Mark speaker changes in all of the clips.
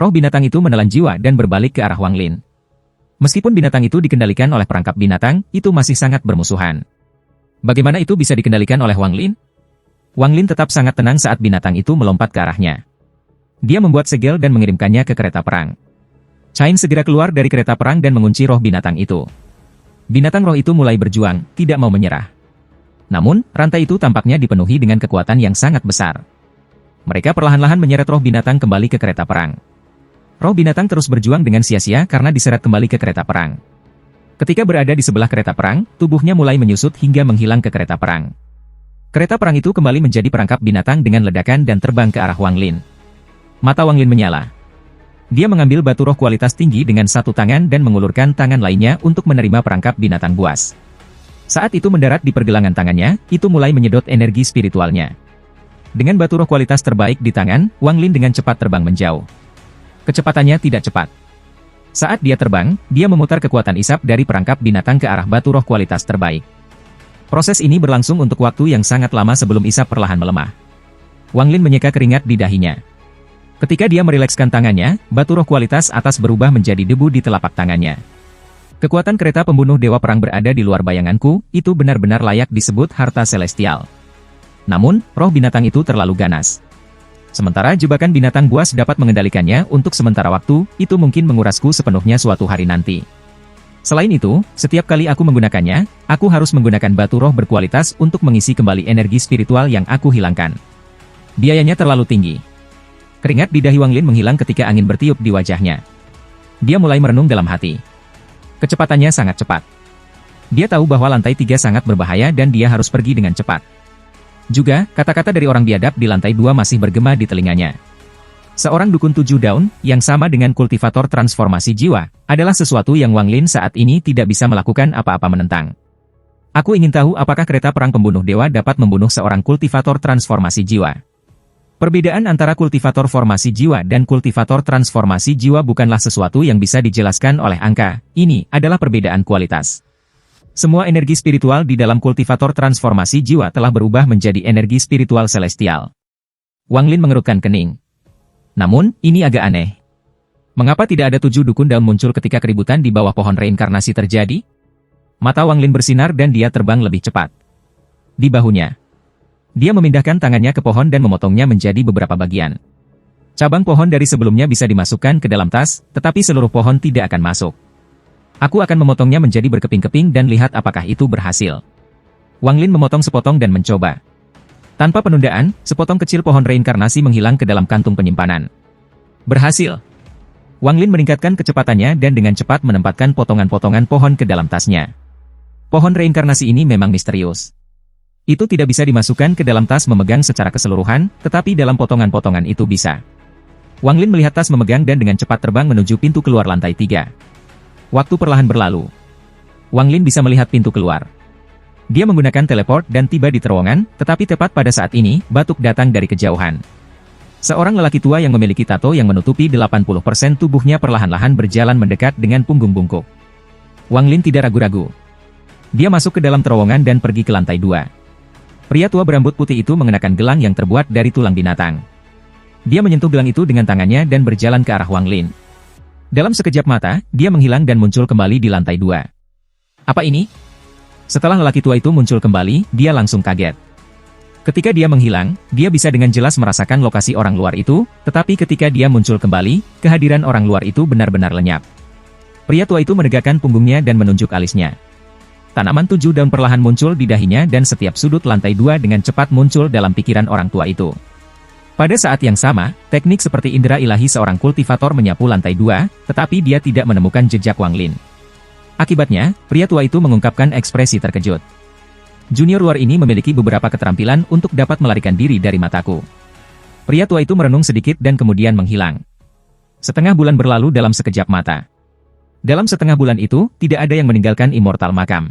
Speaker 1: roh binatang itu menelan jiwa dan berbalik ke arah Wang Lin. Meskipun binatang itu dikendalikan oleh perangkap binatang, itu masih sangat bermusuhan. Bagaimana itu bisa dikendalikan oleh Wang Lin? Wang Lin tetap sangat tenang saat binatang itu melompat ke arahnya. Dia membuat segel dan mengirimkannya ke kereta perang. Cain segera keluar dari kereta perang dan mengunci roh binatang itu. Binatang roh itu mulai berjuang, tidak mau menyerah. Namun, rantai itu tampaknya dipenuhi dengan kekuatan yang sangat besar. Mereka perlahan-lahan menyeret roh binatang kembali ke kereta perang. Roh binatang terus berjuang dengan sia-sia karena diseret kembali ke kereta perang. Ketika berada di sebelah kereta perang, tubuhnya mulai menyusut hingga menghilang ke kereta perang. Kereta perang itu kembali menjadi perangkap binatang dengan ledakan dan terbang ke arah Wang Lin. Mata Wang Lin menyala. Dia mengambil batu roh kualitas tinggi dengan satu tangan dan mengulurkan tangan lainnya untuk menerima perangkap binatang buas. Saat itu mendarat di pergelangan tangannya, itu mulai menyedot energi spiritualnya. Dengan batu roh kualitas terbaik di tangan, Wang Lin dengan cepat terbang menjauh. Kecepatannya tidak cepat. Saat dia terbang, dia memutar kekuatan isap dari perangkap binatang ke arah batu roh kualitas terbaik. Proses ini berlangsung untuk waktu yang sangat lama sebelum isap perlahan melemah. Wang Lin menyeka keringat di dahinya. Ketika dia merilekskan tangannya, batu roh kualitas atas berubah menjadi debu di telapak tangannya. Kekuatan kereta pembunuh dewa perang berada di luar bayanganku, itu benar-benar layak disebut harta celestial. Namun, roh binatang itu terlalu ganas. Sementara jebakan binatang buas dapat mengendalikannya untuk sementara waktu, itu mungkin mengurasku sepenuhnya suatu hari nanti. Selain itu, setiap kali aku menggunakannya, aku harus menggunakan batu roh berkualitas untuk mengisi kembali energi spiritual yang aku hilangkan. Biayanya terlalu tinggi. Keringat di dahi Wang Lin menghilang ketika angin bertiup di wajahnya. Dia mulai merenung dalam hati. Kecepatannya sangat cepat. Dia tahu bahwa lantai 3 sangat berbahaya dan dia harus pergi dengan cepat. Juga, kata-kata dari orang biadab di lantai 2 masih bergema di telinganya. Seorang dukun 7 daun, yang sama dengan kultivator transformasi jiwa, adalah sesuatu yang Wang Lin saat ini tidak bisa melakukan apa-apa menentang. Aku ingin tahu apakah kereta perang pembunuh dewa dapat membunuh seorang kultivator transformasi jiwa. Perbedaan antara kultivator formasi jiwa dan kultivator transformasi jiwa bukanlah sesuatu yang bisa dijelaskan oleh angka, ini adalah perbedaan kualitas. Semua energi spiritual di dalam kultivator transformasi jiwa telah berubah menjadi energi spiritual celestial. Wang Lin mengerutkan kening. Namun, ini agak aneh. Mengapa tidak ada 7 dukun daun muncul ketika keributan di bawah pohon reinkarnasi terjadi? Mata Wang Lin bersinar dan dia terbang lebih cepat. Di bahunya, dia memindahkan tangannya ke pohon dan memotongnya menjadi beberapa bagian. Cabang pohon dari sebelumnya bisa dimasukkan ke dalam tas, tetapi seluruh pohon tidak akan masuk. Aku akan memotongnya menjadi berkeping-keping dan lihat apakah itu berhasil. Wang Lin memotong sepotong dan mencoba. Tanpa penundaan, sepotong kecil pohon reinkarnasi menghilang ke dalam kantung penyimpanan. Berhasil. Wang Lin meningkatkan kecepatannya dan dengan cepat menempatkan potongan-potongan pohon ke dalam tasnya. Pohon reinkarnasi ini memang misterius. Itu tidak bisa dimasukkan ke dalam tas memegang secara keseluruhan, tetapi dalam potongan-potongan itu bisa. Wang Lin melihat tas memegang dan dengan cepat terbang menuju pintu keluar lantai 3. Waktu perlahan berlalu. Wang Lin bisa melihat pintu keluar. Dia menggunakan teleport dan tiba di terowongan, tetapi tepat pada saat ini, batuk datang dari kejauhan. Seorang lelaki tua yang memiliki tato yang menutupi 80% tubuhnya perlahan-lahan berjalan mendekat dengan punggung bungkuk. Wang Lin tidak ragu-ragu. Dia masuk ke dalam terowongan dan pergi ke lantai 2. Pria tua berambut putih itu mengenakan gelang yang terbuat dari tulang binatang. Dia menyentuh gelang itu dengan tangannya dan berjalan ke arah Wang Lin. Dalam sekejap mata, dia menghilang dan muncul kembali di lantai 2. Apa ini? Setelah lelaki tua itu muncul kembali, dia langsung kaget. Ketika dia menghilang, dia bisa dengan jelas merasakan lokasi orang luar itu, tetapi ketika dia muncul kembali, kehadiran orang luar itu benar-benar lenyap. Pria tua itu menegakkan punggungnya dan menunjuk alisnya. Tanaman 7 daun perlahan muncul di dahinya dan setiap sudut lantai 2 dengan cepat muncul dalam pikiran orang tua itu. Pada saat yang sama, teknik seperti indera ilahi seorang kultivator menyapu lantai 2, tetapi dia tidak menemukan jejak Wang Lin. Akibatnya, pria tua itu mengungkapkan ekspresi terkejut. Junior luar ini memiliki beberapa keterampilan untuk dapat melarikan diri dari mataku. Pria tua itu merenung sedikit dan kemudian menghilang. Setengah bulan berlalu dalam sekejap mata. Dalam setengah bulan itu, tidak ada yang meninggalkan Immortal Makam.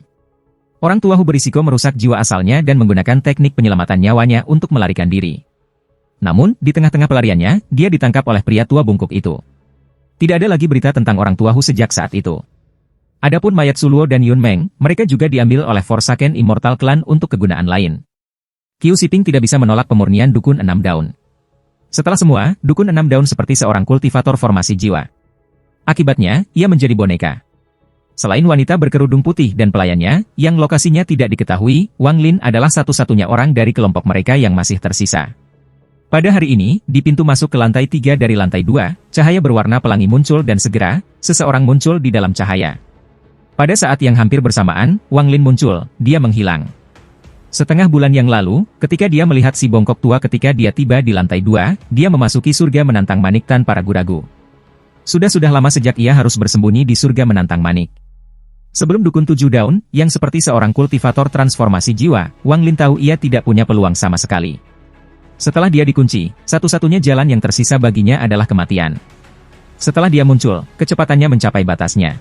Speaker 1: Orang tua Hu berisiko merusak jiwa asalnya dan menggunakan teknik penyelamatan nyawanya untuk melarikan diri. Namun, di tengah-tengah pelariannya, dia ditangkap oleh pria tua bungkuk itu. Tidak ada lagi berita tentang orang tua Hu sejak saat itu. Adapun mayat Suluo dan Yun Meng, mereka juga diambil oleh Forsaken Immortal Clan untuk kegunaan lain. Qiu Siping tidak bisa menolak pemurnian dukun 6 daun. Setelah semua, dukun 6 daun seperti seorang kultivator formasi jiwa. Akibatnya, ia menjadi boneka. Selain wanita berkerudung putih dan pelayannya, yang lokasinya tidak diketahui, Wang Lin adalah satu-satunya orang dari kelompok mereka yang masih tersisa. Pada hari ini, di pintu masuk ke lantai 3 dari lantai 2, cahaya berwarna pelangi muncul dan segera, seseorang muncul di dalam cahaya. Pada saat yang hampir bersamaan, Wang Lin muncul, dia menghilang. Setengah bulan yang lalu, ketika dia melihat si bongkok tua ketika dia tiba di lantai 2, dia memasuki surga menantang Manik tanpa ragu-ragu. Sudah lama sejak ia harus bersembunyi di surga menantang Manik. Sebelum dukun 7 daun, yang seperti seorang kultivator transformasi jiwa, Wang Lin tahu ia tidak punya peluang sama sekali. Setelah dia dikunci, satu-satunya jalan yang tersisa baginya adalah kematian. Setelah dia muncul, kecepatannya mencapai batasnya.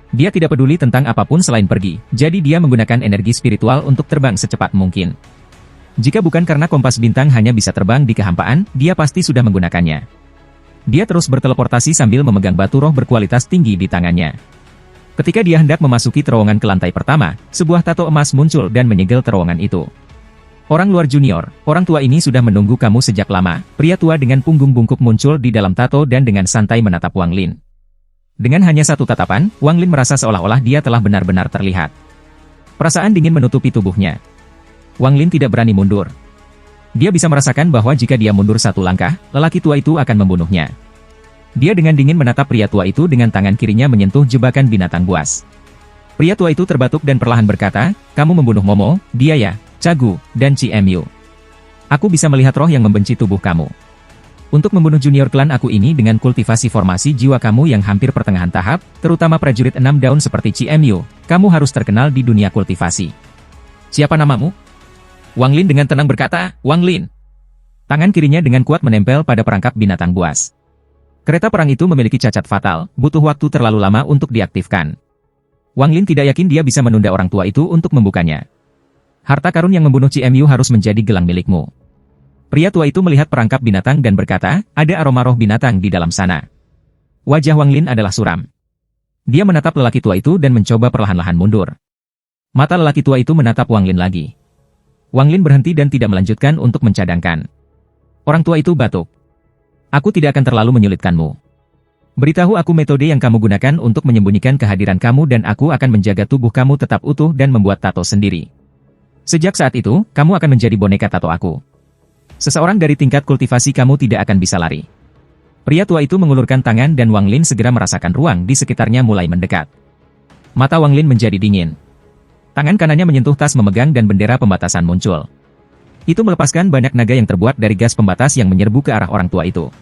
Speaker 1: Dia tidak peduli tentang apapun selain pergi, jadi dia menggunakan energi spiritual untuk terbang secepat mungkin. Jika bukan karena kompas bintang hanya bisa terbang di kehampaan, dia pasti sudah menggunakannya. Dia terus berteleportasi sambil memegang batu roh berkualitas tinggi di tangannya. Ketika dia hendak memasuki terowongan ke lantai pertama, sebuah tato emas muncul dan menyegel terowongan itu. Orang luar junior, orang tua ini sudah menunggu kamu sejak lama. Pria tua dengan punggung bungkuk muncul di dalam tato dan dengan santai menatap Wang Lin. Dengan hanya satu tatapan, Wang Lin merasa seolah-olah dia telah benar-benar terlihat. Perasaan dingin menutupi tubuhnya. Wang Lin tidak berani mundur. Dia bisa merasakan bahwa jika dia mundur satu langkah, lelaki tua itu akan membunuhnya. Dia dengan dingin menatap pria tua itu dengan tangan kirinya menyentuh jebakan binatang buas. Pria tua itu terbatuk dan perlahan berkata, "Kamu membunuh Momo, dia ya, Cagu, dan CMU. Aku bisa melihat roh yang membenci tubuh kamu. Untuk membunuh junior klan aku ini dengan kultivasi formasi jiwa kamu yang hampir pertengahan tahap, terutama prajurit 6 daun seperti CMU, kamu harus terkenal di dunia kultivasi. Siapa namamu?" Wang Lin dengan tenang berkata, "Wang Lin." Tangan kirinya dengan kuat menempel pada perangkap binatang buas. Kereta perang itu memiliki cacat fatal, butuh waktu terlalu lama untuk diaktifkan. Wang Lin tidak yakin dia bisa menunda orang tua itu untuk membukanya. Harta karun yang membunuh CMU harus menjadi gelang milikmu. Pria tua itu melihat perangkap binatang dan berkata, ada aroma roh binatang di dalam sana. Wajah Wang Lin adalah suram. Dia menatap lelaki tua itu dan mencoba perlahan-lahan mundur. Mata lelaki tua itu menatap Wang Lin lagi. Wang Lin berhenti dan tidak melanjutkan untuk mencadangkan. Orang tua itu batuk. Aku tidak akan terlalu menyulitkanmu. Beritahu aku metode yang kamu gunakan untuk menyembunyikan kehadiran kamu dan aku akan menjaga tubuh kamu tetap utuh dan membuat tato sendiri. Sejak saat itu, kamu akan menjadi boneka tato aku. Seseorang dari tingkat kultivasi kamu tidak akan bisa lari. Pria tua itu mengulurkan tangan dan Wang Lin segera merasakan ruang di sekitarnya mulai mendekat. Mata Wang Lin menjadi dingin. Tangan kanannya menyentuh tas memegang dan bendera pembatasan muncul. Itu melepaskan banyak naga yang terbuat dari gas pembatas yang menyerbu ke arah orang tua itu.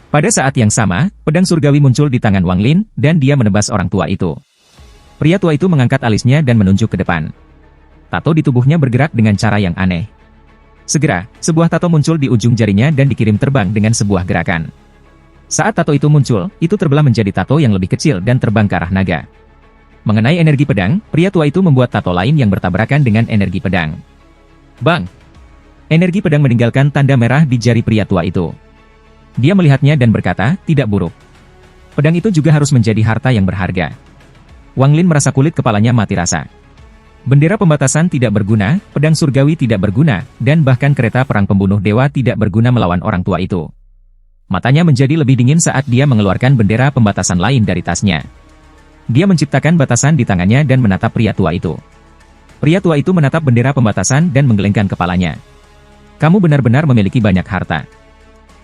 Speaker 1: Pada saat yang sama, pedang surgawi muncul di tangan Wang Lin, dan dia menebas orang tua itu. Pria tua itu mengangkat alisnya dan menunjuk ke depan. Tato di tubuhnya bergerak dengan cara yang aneh. Segera, sebuah tato muncul di ujung jarinya dan dikirim terbang dengan sebuah gerakan. Saat tato itu muncul, itu terbelah menjadi tato yang lebih kecil dan terbang ke arah naga. Mengenai energi pedang, pria tua itu membuat tato lain yang bertabrakan dengan energi pedang. Bang! Energi pedang meninggalkan tanda merah di jari pria tua itu. Dia melihatnya dan berkata, tidak buruk. Pedang itu juga harus menjadi harta yang berharga. Wang Lin merasa kulit kepalanya mati rasa. Bendera pembatasan tidak berguna, pedang surgawi tidak berguna, dan bahkan kereta perang pembunuh dewa tidak berguna melawan orang tua itu. Matanya menjadi lebih dingin saat dia mengeluarkan bendera pembatasan lain dari tasnya. Dia menciptakan batasan di tangannya dan menatap pria tua itu. Pria tua itu menatap bendera pembatasan dan menggelengkan kepalanya. Kamu benar-benar memiliki banyak harta.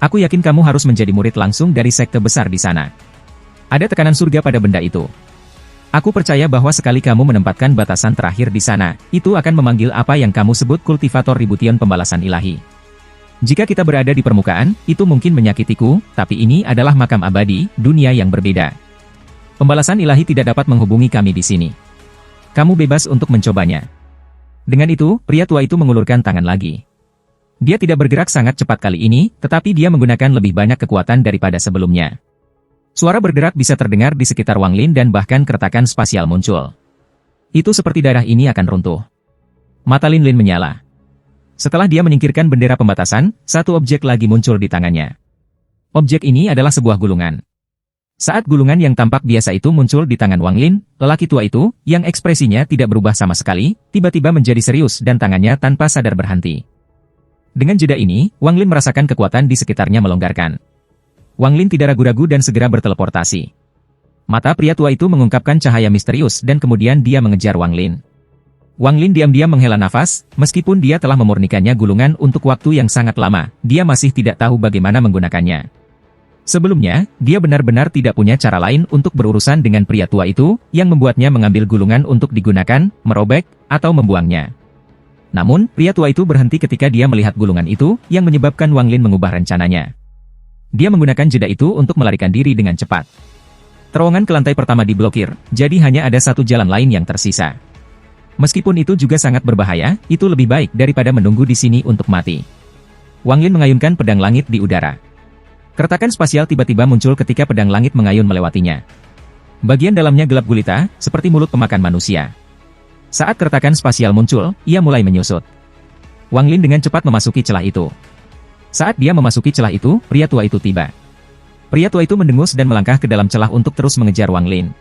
Speaker 1: Aku yakin kamu harus menjadi murid langsung dari sekte besar di sana. Ada tekanan surga pada benda itu. Aku percaya bahwa sekali kamu menempatkan batasan terakhir di sana, itu akan memanggil apa yang kamu sebut kultivator ribution pembalasan ilahi. Jika kita berada di permukaan, itu mungkin menyakitiku, tapi ini adalah makam abadi, dunia yang berbeda. Pembalasan ilahi tidak dapat menghubungi kami di sini. Kamu bebas untuk mencobanya. Dengan itu, pria tua itu mengulurkan tangan lagi. Dia tidak bergerak sangat cepat kali ini, tetapi dia menggunakan lebih banyak kekuatan daripada sebelumnya. Suara bergerak bisa terdengar di sekitar Wang Lin dan bahkan keretakan spasial muncul. Itu seperti daerah ini akan runtuh. Mata Lin menyala. Setelah dia menyingkirkan bendera pembatasan, satu objek lagi muncul di tangannya. Objek ini adalah sebuah gulungan. Saat gulungan yang tampak biasa itu muncul di tangan Wang Lin, lelaki tua itu, yang ekspresinya tidak berubah sama sekali, tiba-tiba menjadi serius dan tangannya tanpa sadar berhenti. Dengan jeda ini, Wang Lin merasakan kekuatan di sekitarnya melonggarkan. Wang Lin tidak ragu-ragu dan segera berteleportasi. Mata pria tua itu mengungkapkan cahaya misterius dan kemudian dia mengejar Wang Lin. Wang Lin diam-diam menghela nafas, meskipun dia telah memurnikannya gulungan untuk waktu yang sangat lama, dia masih tidak tahu bagaimana menggunakannya. Sebelumnya, dia benar-benar tidak punya cara lain untuk berurusan dengan pria tua itu, yang membuatnya mengambil gulungan untuk digunakan, merobek, atau membuangnya. Namun, pria tua itu berhenti ketika dia melihat gulungan itu, yang menyebabkan Wang Lin mengubah rencananya. Dia menggunakan jeda itu untuk melarikan diri dengan cepat. Terowongan ke lantai pertama diblokir, jadi hanya ada satu jalan lain yang tersisa. Meskipun itu juga sangat berbahaya, itu lebih baik daripada menunggu di sini untuk mati. Wang Lin mengayunkan pedang langit di udara. Keretakan spasial tiba-tiba muncul ketika pedang langit mengayun melewatinya. Bagian dalamnya gelap gulita, seperti mulut pemakan manusia. Saat keretakan spasial muncul, ia mulai menyusut. Wang Lin dengan cepat memasuki celah itu. Saat dia memasuki celah itu, pria tua itu tiba. Pria tua itu mendengus dan melangkah ke dalam celah untuk terus mengejar Wang Lin.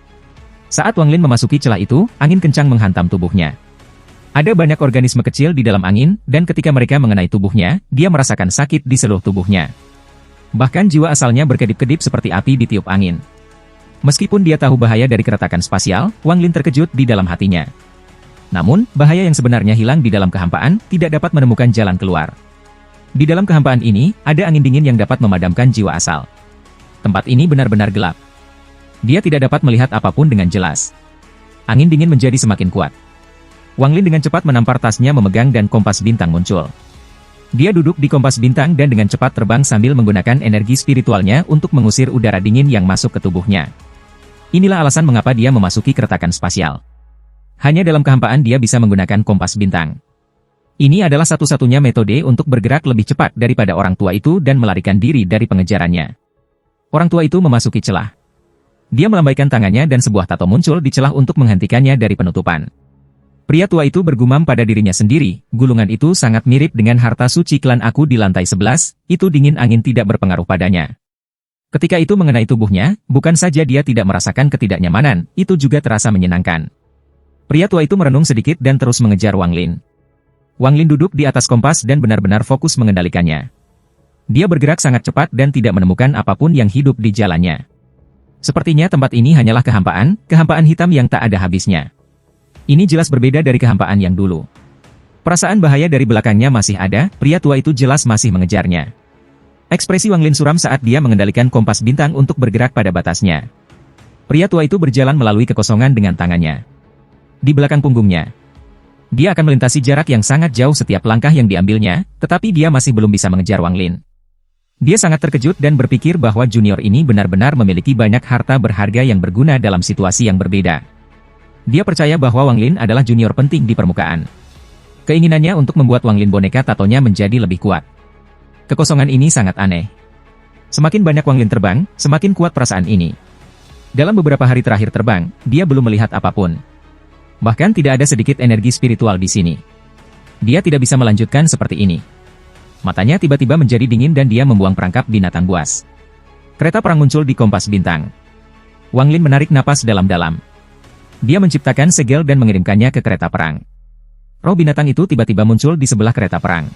Speaker 1: Saat Wang Lin memasuki celah itu, angin kencang menghantam tubuhnya. Ada banyak organisme kecil di dalam angin, dan ketika mereka mengenai tubuhnya, dia merasakan sakit di seluruh tubuhnya. Bahkan jiwa asalnya berkedip-kedip seperti api ditiup angin. Meskipun dia tahu bahaya dari keretakan spasial, Wang Lin terkejut di dalam hatinya. Namun, bahaya yang sebenarnya hilang di dalam kehampaan, tidak dapat menemukan jalan keluar. Di dalam kehampaan ini, ada angin dingin yang dapat memadamkan jiwa asal. Tempat ini benar-benar gelap. Dia tidak dapat melihat apapun dengan jelas. Angin dingin menjadi semakin kuat. Wang Lin dengan cepat menampar tasnya memegang dan kompas bintang muncul. Dia duduk di kompas bintang dan dengan cepat terbang sambil menggunakan energi spiritualnya untuk mengusir udara dingin yang masuk ke tubuhnya. Inilah alasan mengapa dia memasuki keretakan spasial. Hanya dalam kehampaan dia bisa menggunakan kompas bintang. Ini adalah satu-satunya metode untuk bergerak lebih cepat daripada orang tua itu dan melarikan diri dari pengejarannya. Orang tua itu memasuki celah. Dia melambaikan tangannya dan sebuah tato muncul di celah untuk menghentikannya dari penutupan. Pria tua itu bergumam pada dirinya sendiri, gulungan itu sangat mirip dengan harta suci klan aku di lantai 11, itu dingin angin tidak berpengaruh padanya. Ketika itu mengenai tubuhnya, bukan saja dia tidak merasakan ketidaknyamanan, itu juga terasa menyenangkan. Pria tua itu merenung sedikit dan terus mengejar Wang Lin. Wang Lin duduk di atas kompas dan benar-benar fokus mengendalikannya. Dia bergerak sangat cepat dan tidak menemukan apapun yang hidup di jalannya. Sepertinya tempat ini hanyalah kehampaan hitam yang tak ada habisnya. Ini jelas berbeda dari kehampaan yang dulu. Perasaan bahaya dari belakangnya masih ada, pria tua itu jelas masih mengejarnya. Ekspresi Wang Lin suram saat dia mengendalikan kompas bintang untuk bergerak pada batasnya. Pria tua itu berjalan melalui kekosongan dengan tangannya. Di belakang punggungnya, dia akan melintasi jarak yang sangat jauh setiap langkah yang diambilnya, tetapi dia masih belum bisa mengejar Wang Lin. Dia sangat terkejut dan berpikir bahwa junior ini benar-benar memiliki banyak harta berharga yang berguna dalam situasi yang berbeda. Dia percaya bahwa Wang Lin adalah junior penting di permukaan. Keinginannya untuk membuat Wang Lin boneka tatonya menjadi lebih kuat. Kekosongan ini sangat aneh. Semakin banyak Wang Lin terbang, semakin kuat perasaan ini. Dalam beberapa hari terakhir terbang, dia belum melihat apapun. Bahkan tidak ada sedikit energi spiritual di sini. Dia tidak bisa melanjutkan seperti ini. Matanya tiba-tiba menjadi dingin dan dia membuang perangkap binatang buas. Kereta perang muncul di kompas bintang. Wang Lin menarik napas dalam-dalam. Dia menciptakan segel dan mengirimkannya ke kereta perang. Roh binatang itu tiba-tiba muncul di sebelah kereta perang.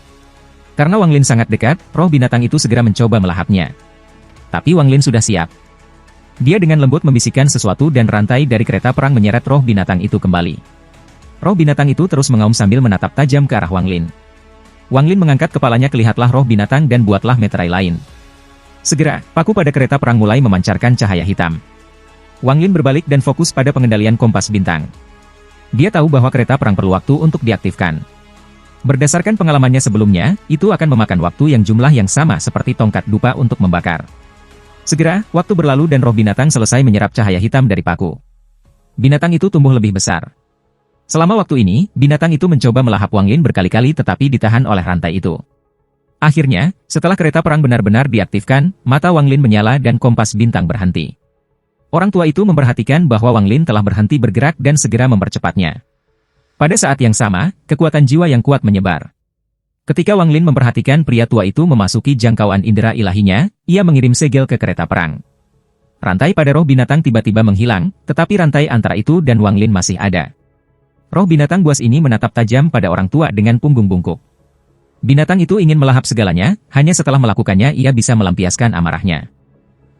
Speaker 1: Karena Wang Lin sangat dekat, roh binatang itu segera mencoba melahapnya. Tapi Wang Lin sudah siap. Dia dengan lembut membisikkan sesuatu dan rantai dari kereta perang menyeret roh binatang itu kembali. Roh binatang itu terus mengaum sambil menatap tajam ke arah Wang Lin. Wang Lin mengangkat kepalanya, kelihatlah roh binatang dan buatlah meterai lain. Segera, paku pada kereta perang mulai memancarkan cahaya hitam. Wang Lin berbalik dan fokus pada pengendalian kompas bintang. Dia tahu bahwa kereta perang perlu waktu untuk diaktifkan. Berdasarkan pengalamannya sebelumnya, itu akan memakan waktu yang jumlah yang sama seperti tongkat dupa untuk membakar. Segera, waktu berlalu dan roh binatang selesai menyerap cahaya hitam dari paku. Binatang itu tumbuh lebih besar. Selama waktu ini, binatang itu mencoba melahap Wang Lin berkali-kali tetapi ditahan oleh rantai itu. Akhirnya, setelah kereta perang benar-benar diaktifkan, mata Wang Lin menyala dan kompas bintang berhenti. Orang tua itu memperhatikan bahwa Wang Lin telah berhenti bergerak dan segera mempercepatnya. Pada saat yang sama, kekuatan jiwa yang kuat menyebar. Ketika Wang Lin memperhatikan pria tua itu memasuki jangkauan indera ilahinya, ia mengirim segel ke kereta perang. Rantai pada roh binatang tiba-tiba menghilang, tetapi rantai antara itu dan Wang Lin masih ada. Roh binatang buas ini menatap tajam pada orang tua dengan punggung bungkuk. Binatang itu ingin melahap segalanya, hanya setelah melakukannya ia bisa melampiaskan amarahnya.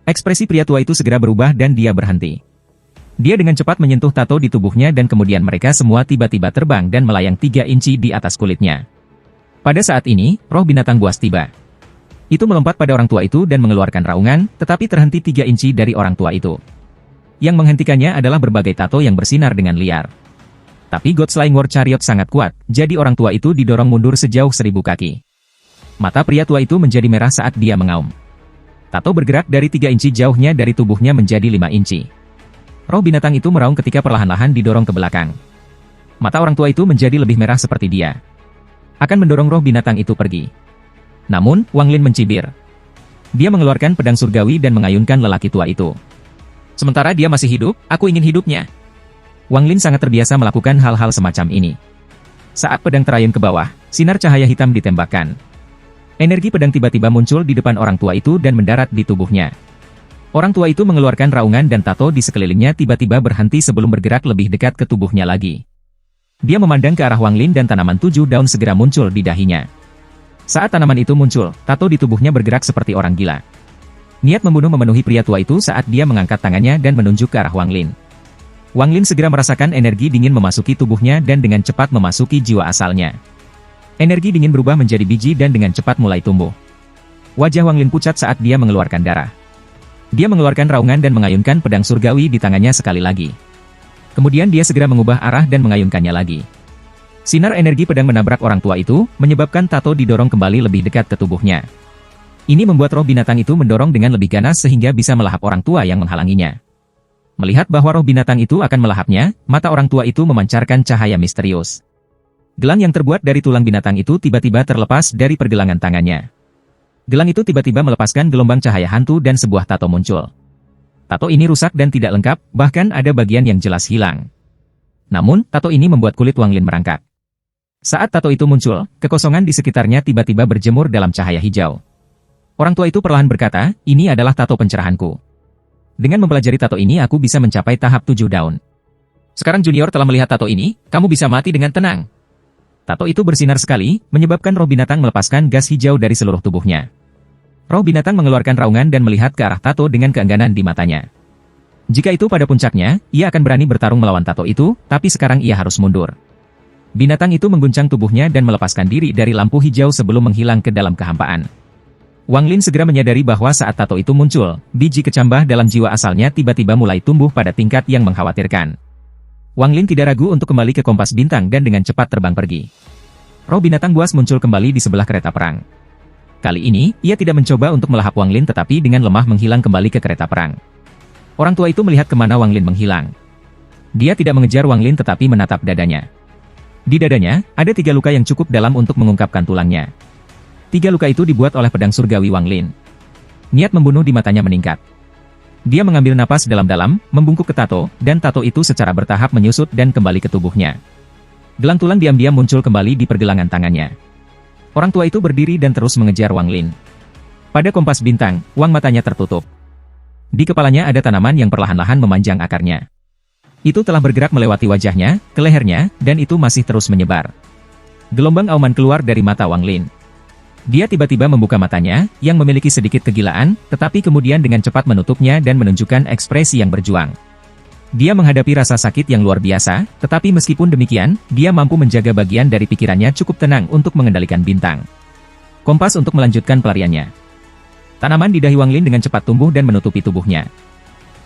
Speaker 1: Ekspresi pria tua itu segera berubah dan dia berhenti. Dia dengan cepat menyentuh tato di tubuhnya dan kemudian mereka semua tiba-tiba terbang dan melayang 3 inci di atas kulitnya. Pada saat ini, roh binatang buas tiba. Itu melompat pada orang tua itu dan mengeluarkan raungan, tetapi terhenti 3 inci dari orang tua itu. Yang menghentikannya adalah berbagai tato yang bersinar dengan liar. Tapi God Slaying War Chariot sangat kuat, jadi orang tua itu didorong mundur sejauh 1000 kaki. Mata pria tua itu menjadi merah saat dia mengaum. Tato bergerak dari 3 inci jauhnya dari tubuhnya menjadi 5 inci. Roh binatang itu meraung ketika perlahan-lahan didorong ke belakang. Mata orang tua itu menjadi lebih merah seperti dia akan mendorong roh binatang itu pergi. Namun, Wang Lin mencibir. Dia mengeluarkan pedang surgawi dan mengayunkan lelaki tua itu. Sementara dia masih hidup, aku ingin hidupnya. Wang Lin sangat terbiasa melakukan hal-hal semacam ini. Saat pedang terayun ke bawah, sinar cahaya hitam ditembakkan. Energi pedang tiba-tiba muncul di depan orang tua itu dan mendarat di tubuhnya. Orang tua itu mengeluarkan raungan dan tato di sekelilingnya tiba-tiba berhenti sebelum bergerak lebih dekat ke tubuhnya lagi. Dia memandang ke arah Wang Lin dan tanaman 7 daun segera muncul di dahinya. Saat tanaman itu muncul, tato di tubuhnya bergerak seperti orang gila. Niat membunuh memenuhi pria tua itu saat dia mengangkat tangannya dan menunjuk ke arah Wang Lin. Wang Lin segera merasakan energi dingin memasuki tubuhnya dan dengan cepat memasuki jiwa asalnya. Energi dingin berubah menjadi biji dan dengan cepat mulai tumbuh. Wajah Wang Lin pucat saat dia mengeluarkan darah. Dia mengeluarkan raungan dan mengayunkan pedang surgawi di tangannya sekali lagi. Kemudian dia segera mengubah arah dan mengayunkannya lagi. Sinar energi pedang menabrak orang tua itu, menyebabkan tato didorong kembali lebih dekat ke tubuhnya. Ini membuat roh binatang itu mendorong dengan lebih ganas sehingga bisa melahap orang tua yang menghalanginya. Melihat bahwa roh binatang itu akan melahapnya, mata orang tua itu memancarkan cahaya misterius. Gelang yang terbuat dari tulang binatang itu tiba-tiba terlepas dari pergelangan tangannya. Gelang itu tiba-tiba melepaskan gelombang cahaya hantu dan sebuah tato muncul. Tato ini rusak dan tidak lengkap, bahkan ada bagian yang jelas hilang. Namun, tato ini membuat kulit Wang Lin merangkak. Saat tato itu muncul, kekosongan di sekitarnya tiba-tiba berjemur dalam cahaya hijau. Orang tua itu perlahan berkata, ini adalah tato pencerahanku. Dengan mempelajari tato ini aku bisa mencapai tahap 7 daun. Sekarang Junior telah melihat tato ini, kamu bisa mati dengan tenang. Tato itu bersinar sekali, menyebabkan roh binatang melepaskan gas hijau dari seluruh tubuhnya. Roh binatang mengeluarkan raungan dan melihat ke arah tato dengan keengganan di matanya. Jika itu pada puncaknya, ia akan berani bertarung melawan tato itu, tapi sekarang ia harus mundur. Binatang itu mengguncang tubuhnya dan melepaskan diri dari lampu hijau sebelum menghilang ke dalam kehampaan. Wang Lin segera menyadari bahwa saat tato itu muncul, biji kecambah dalam jiwa asalnya tiba-tiba mulai tumbuh pada tingkat yang mengkhawatirkan. Wang Lin tidak ragu untuk kembali ke kompas bintang dan dengan cepat terbang pergi. Roh binatang buas muncul kembali di sebelah kereta perang. Kali ini, ia tidak mencoba untuk melahap Wang Lin tetapi dengan lemah menghilang kembali ke kereta perang. Orang tua itu melihat kemana Wang Lin menghilang. Dia tidak mengejar Wang Lin tetapi menatap dadanya. Di dadanya, ada 3 luka yang cukup dalam untuk mengungkapkan tulangnya. 3 luka itu dibuat oleh pedang surgawi Wang Lin. Niat membunuh di matanya meningkat. Dia mengambil napas dalam-dalam, membungkuk ke tato, dan tato itu secara bertahap menyusut dan kembali ke tubuhnya. Gelang tulang diam-diam muncul kembali di pergelangan tangannya. Orang tua itu berdiri dan terus mengejar Wang Lin. Pada kompas bintang, Wang matanya tertutup. Di kepalanya ada tanaman yang perlahan-lahan memanjang akarnya. Itu telah bergerak melewati wajahnya, ke lehernya, dan itu masih terus menyebar. Gelombang auman keluar dari mata Wang Lin. Dia tiba-tiba membuka matanya, yang memiliki sedikit kegilaan, tetapi kemudian dengan cepat menutupnya dan menunjukkan ekspresi yang berjuang. Dia menghadapi rasa sakit yang luar biasa, tetapi meskipun demikian, dia mampu menjaga bagian dari pikirannya cukup tenang untuk mengendalikan bintang. Kompas untuk melanjutkan pelariannya. Tanaman di dahi Wang Lin dengan cepat tumbuh dan menutupi tubuhnya.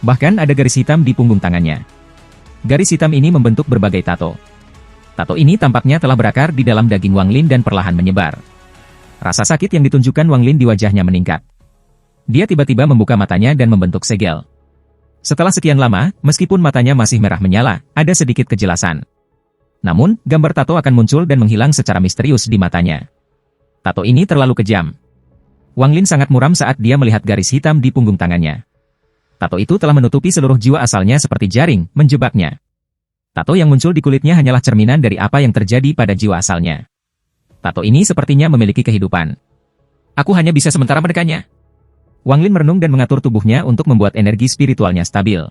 Speaker 1: Bahkan ada garis hitam di punggung tangannya. Garis hitam ini membentuk berbagai tato. Tato ini tampaknya telah berakar di dalam daging Wang Lin dan perlahan menyebar. Rasa sakit yang ditunjukkan Wang Lin di wajahnya meningkat. Dia tiba-tiba membuka matanya dan membentuk segel. Setelah sekian lama, meskipun matanya masih merah menyala, ada sedikit kejelasan. Namun, gambar tato akan muncul dan menghilang secara misterius di matanya. Tato ini terlalu kejam. Wang Lin sangat muram saat dia melihat garis hitam di punggung tangannya. Tato itu telah menutupi seluruh jiwa asalnya seperti jaring, menjebaknya. Tato yang muncul di kulitnya hanyalah cerminan dari apa yang terjadi pada jiwa asalnya. Tato ini sepertinya memiliki kehidupan. Aku hanya bisa sementara menekannya. Wang Lin merenung dan mengatur tubuhnya untuk membuat energi spiritualnya stabil.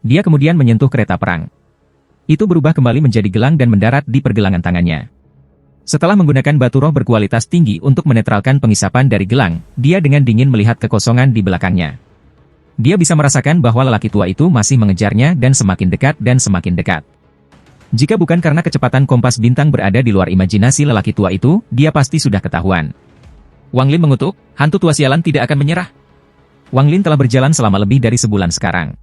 Speaker 1: Dia kemudian menyentuh kereta perang. Itu berubah kembali menjadi gelang dan mendarat di pergelangan tangannya. Setelah menggunakan batu roh berkualitas tinggi untuk menetralkan pengisapan dari gelang, dia dengan dingin melihat kekosongan di belakangnya. Dia bisa merasakan bahwa lelaki tua itu masih mengejarnya dan semakin dekat dan semakin dekat. Jika bukan karena kecepatan kompas bintang berada di luar imajinasi lelaki tua itu, dia pasti sudah ketahuan. Wang Lin mengutuk, hantu tua sialan tidak akan menyerah. Wang Lin telah berjalan selama lebih dari sebulan sekarang.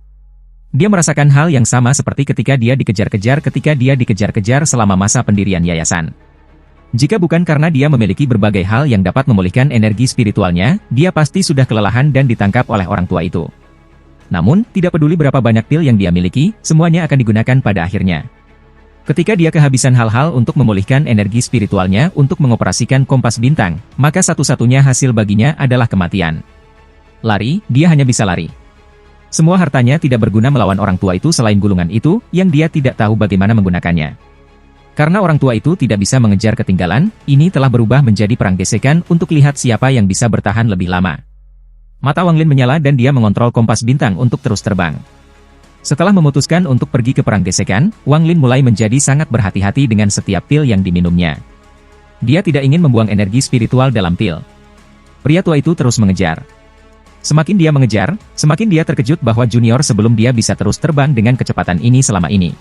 Speaker 1: Dia merasakan hal yang sama seperti ketika dia dikejar-kejar selama masa pendirian yayasan. Jika bukan karena dia memiliki berbagai hal yang dapat memulihkan energi spiritualnya, dia pasti sudah kelelahan dan ditangkap oleh orang tua itu. Namun, tidak peduli berapa banyak pil yang dia miliki, semuanya akan digunakan pada akhirnya. Ketika dia kehabisan hal-hal untuk memulihkan energi spiritualnya untuk mengoperasikan kompas bintang, maka satu-satunya hasil baginya adalah kematian. Lari, dia hanya bisa lari. Semua hartanya tidak berguna melawan orang tua itu selain gulungan itu, yang dia tidak tahu bagaimana menggunakannya. Karena orang tua itu tidak bisa mengejar ketinggalan, ini telah berubah menjadi perang gesekan untuk lihat siapa yang bisa bertahan lebih lama. Mata Wang Lin menyala dan dia mengontrol kompas bintang untuk terus terbang. Setelah memutuskan untuk pergi ke perang gesekan, Wang Lin mulai menjadi sangat berhati-hati dengan setiap pil yang diminumnya. Dia tidak ingin membuang energi spiritual dalam pil. Pria tua itu terus mengejar. Semakin dia mengejar, semakin dia terkejut bahwa junior sebelum dia bisa terus terbang dengan kecepatan ini selama ini.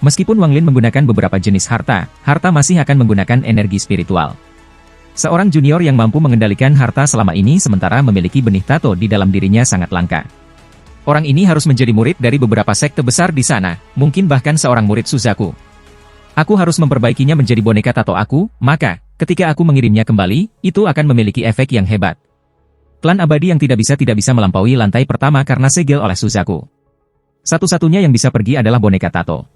Speaker 1: Meskipun Wang Lin menggunakan beberapa jenis harta masih akan menggunakan energi spiritual. Seorang junior yang mampu mengendalikan harta selama ini sementara memiliki benih tato di dalam dirinya sangat langka. Orang ini harus menjadi murid dari beberapa sekte besar di sana, mungkin bahkan seorang murid Suzaku. Aku harus memperbaikinya menjadi boneka tato aku, maka, ketika aku mengirimnya kembali, itu akan memiliki efek yang hebat. Klan abadi yang tidak bisa melampaui lantai pertama karena segel oleh Suzaku. Satu-satunya yang bisa pergi adalah boneka tato.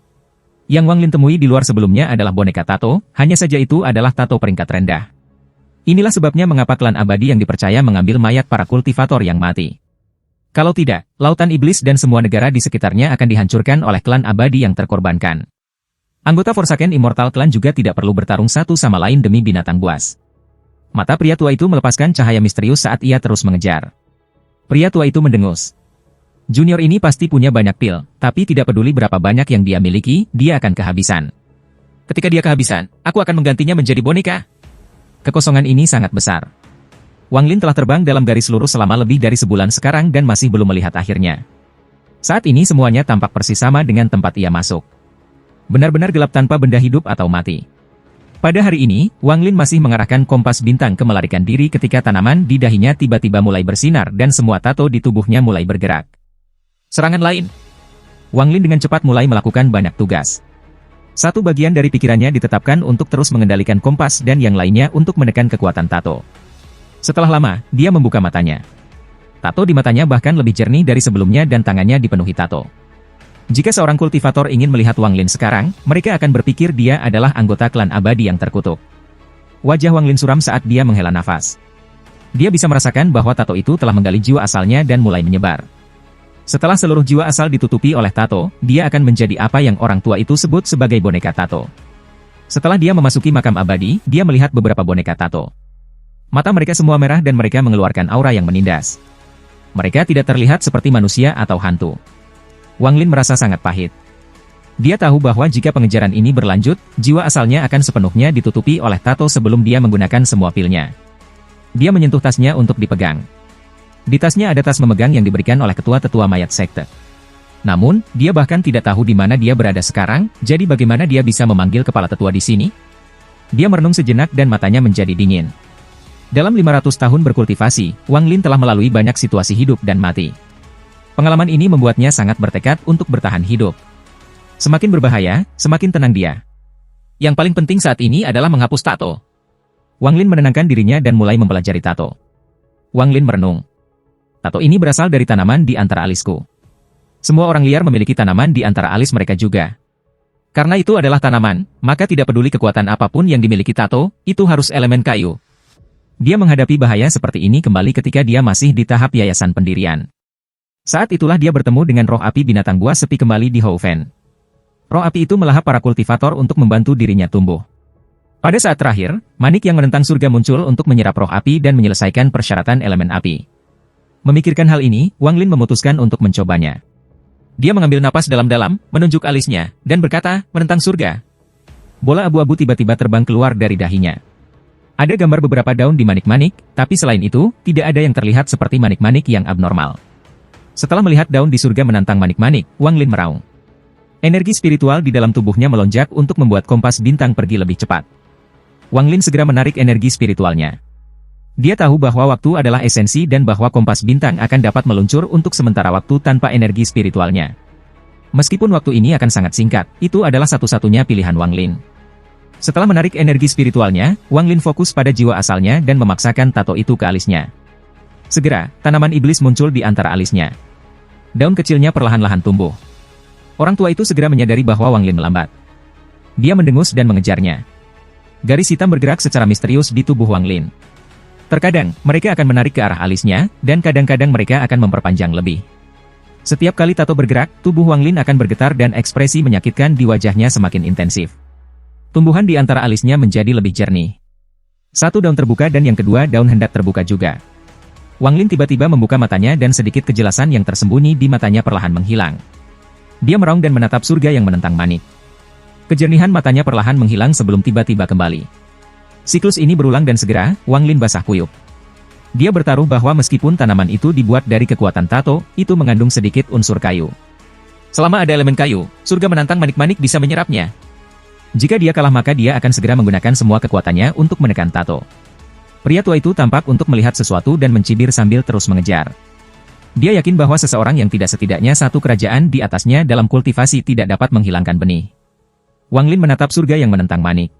Speaker 1: Yang Wang Lin temui di luar sebelumnya adalah boneka tato, hanya saja itu adalah tato peringkat rendah. Inilah sebabnya mengapa klan abadi yang dipercaya mengambil mayat para kultivator yang mati. Kalau tidak, lautan iblis dan semua negara di sekitarnya akan dihancurkan oleh klan abadi yang terkorbankan. Anggota Forsaken Immortal Clan juga tidak perlu bertarung satu sama lain demi binatang buas. Mata pria tua itu melepaskan cahaya misterius saat ia terus mengejar. Pria tua itu mendengus. Junior ini pasti punya banyak pil, tapi tidak peduli berapa banyak yang dia miliki, dia akan kehabisan. Ketika dia kehabisan, aku akan menggantinya menjadi boneka. Kekosongan ini sangat besar. Wang Lin telah terbang dalam garis lurus selama lebih dari sebulan sekarang dan masih belum melihat akhirnya. Saat ini semuanya tampak persis sama dengan tempat ia masuk. Benar-benar gelap tanpa benda hidup atau mati. Pada hari ini, Wang Lin masih mengarahkan kompas bintang ke melarikan diri ketika tanaman di dahinya tiba-tiba mulai bersinar dan semua tato di tubuhnya mulai bergerak. Serangan lain. Wang Lin dengan cepat mulai melakukan banyak tugas. Satu bagian dari pikirannya ditetapkan untuk terus mengendalikan kompas dan yang lainnya untuk menekan kekuatan tato. Setelah lama, dia membuka matanya. Tato di matanya bahkan lebih jernih dari sebelumnya dan tangannya dipenuhi tato. Jika seorang kultivator ingin melihat Wang Lin sekarang, mereka akan berpikir dia adalah anggota klan abadi yang terkutuk. Wajah Wang Lin suram saat dia menghela nafas. Dia bisa merasakan bahwa tato itu telah menggali jiwa asalnya dan mulai menyebar. Setelah seluruh jiwa asal ditutupi oleh tato, dia akan menjadi apa yang orang tua itu sebut sebagai boneka tato. Setelah dia memasuki makam abadi, dia melihat beberapa boneka tato. Mata mereka semua merah dan mereka mengeluarkan aura yang menindas. Mereka tidak terlihat seperti manusia atau hantu. Wang Lin merasa sangat pahit. Dia tahu bahwa jika pengejaran ini berlanjut, jiwa asalnya akan sepenuhnya ditutupi oleh tato sebelum dia menggunakan semua pilnya. Dia menyentuh tasnya untuk dipegang. Di tasnya ada tas memegang yang diberikan oleh ketua tetua mayat sekte. Namun, dia bahkan tidak tahu di mana dia berada sekarang, jadi bagaimana dia bisa memanggil kepala tetua di sini? Dia merenung sejenak dan matanya menjadi dingin. Dalam 500 tahun berkultivasi, Wang Lin telah melalui banyak situasi hidup dan mati. Pengalaman ini membuatnya sangat bertekad untuk bertahan hidup. Semakin berbahaya, semakin tenang dia. Yang paling penting saat ini adalah menghapus tato. Wang Lin menenangkan dirinya dan mulai mempelajari tato. Wang Lin merenung. Tato ini berasal dari tanaman di antara alisku. Semua orang liar memiliki tanaman di antara alis mereka juga. Karena itu adalah tanaman, maka tidak peduli kekuatan apapun yang dimiliki tato, itu harus elemen kayu. Dia menghadapi bahaya seperti ini kembali ketika dia masih di tahap yayasan pendirian. Saat itulah dia bertemu dengan roh api binatang buas sepi kembali di Houfen. Roh api itu melahap para kultivator untuk membantu dirinya tumbuh. Pada saat terakhir, manik yang menentang surga muncul untuk menyerap roh api dan menyelesaikan persyaratan elemen api. Memikirkan hal ini, Wang Lin memutuskan untuk mencobanya. Dia mengambil napas dalam-dalam, menunjuk alisnya, dan berkata, menentang surga. Bola abu-abu tiba-tiba terbang keluar dari dahinya. Ada gambar beberapa daun di manik-manik, tapi selain itu, tidak ada yang terlihat seperti manik-manik yang abnormal. Setelah melihat daun di surga menantang manik-manik, Wang Lin meraung. Energi spiritual di dalam tubuhnya melonjak untuk membuat kompas bintang pergi lebih cepat. Wang Lin segera menarik energi spiritualnya. Dia tahu bahwa waktu adalah esensi dan bahwa kompas bintang akan dapat meluncur untuk sementara waktu tanpa energi spiritualnya. Meskipun waktu ini akan sangat singkat, itu adalah satu-satunya pilihan Wang Lin. Setelah menarik energi spiritualnya, Wang Lin fokus pada jiwa asalnya dan memaksakan tato itu ke alisnya. Segera, tanaman iblis muncul di antara alisnya. Daun kecilnya perlahan-lahan tumbuh. Orang tua itu segera menyadari bahwa Wang Lin melambat. Dia mendengus dan mengejarnya. Garis hitam bergerak secara misterius di tubuh Wang Lin. Terkadang, mereka akan menarik ke arah alisnya, dan kadang-kadang mereka akan memperpanjang lebih. Setiap kali tato bergerak, tubuh Wang Lin akan bergetar dan ekspresi menyakitkan di wajahnya semakin intensif. Tumbuhan di antara alisnya menjadi lebih jernih. Satu daun terbuka dan yang kedua daun hendak terbuka juga. Wang Lin tiba-tiba membuka matanya dan sedikit kejelasan yang tersembunyi di matanya perlahan menghilang. Dia meraung dan menatap surga yang menentang manik. Kejernihan matanya perlahan menghilang sebelum tiba-tiba kembali. Siklus ini berulang dan segera, Wang Lin basah kuyup. Dia bertaruh bahwa meskipun tanaman itu dibuat dari kekuatan tato, itu mengandung sedikit unsur kayu. Selama ada elemen kayu, surga menantang manik-manik bisa menyerapnya. Jika dia kalah maka dia akan segera menggunakan semua kekuatannya untuk menekan tato. Pria tua itu tampak untuk melihat sesuatu dan mencibir sambil terus mengejar. Dia yakin bahwa seseorang yang tidak setidaknya satu kerajaan di atasnya dalam kultivasi tidak dapat menghilangkan benih. Wang Lin menatap surga yang menentang manik.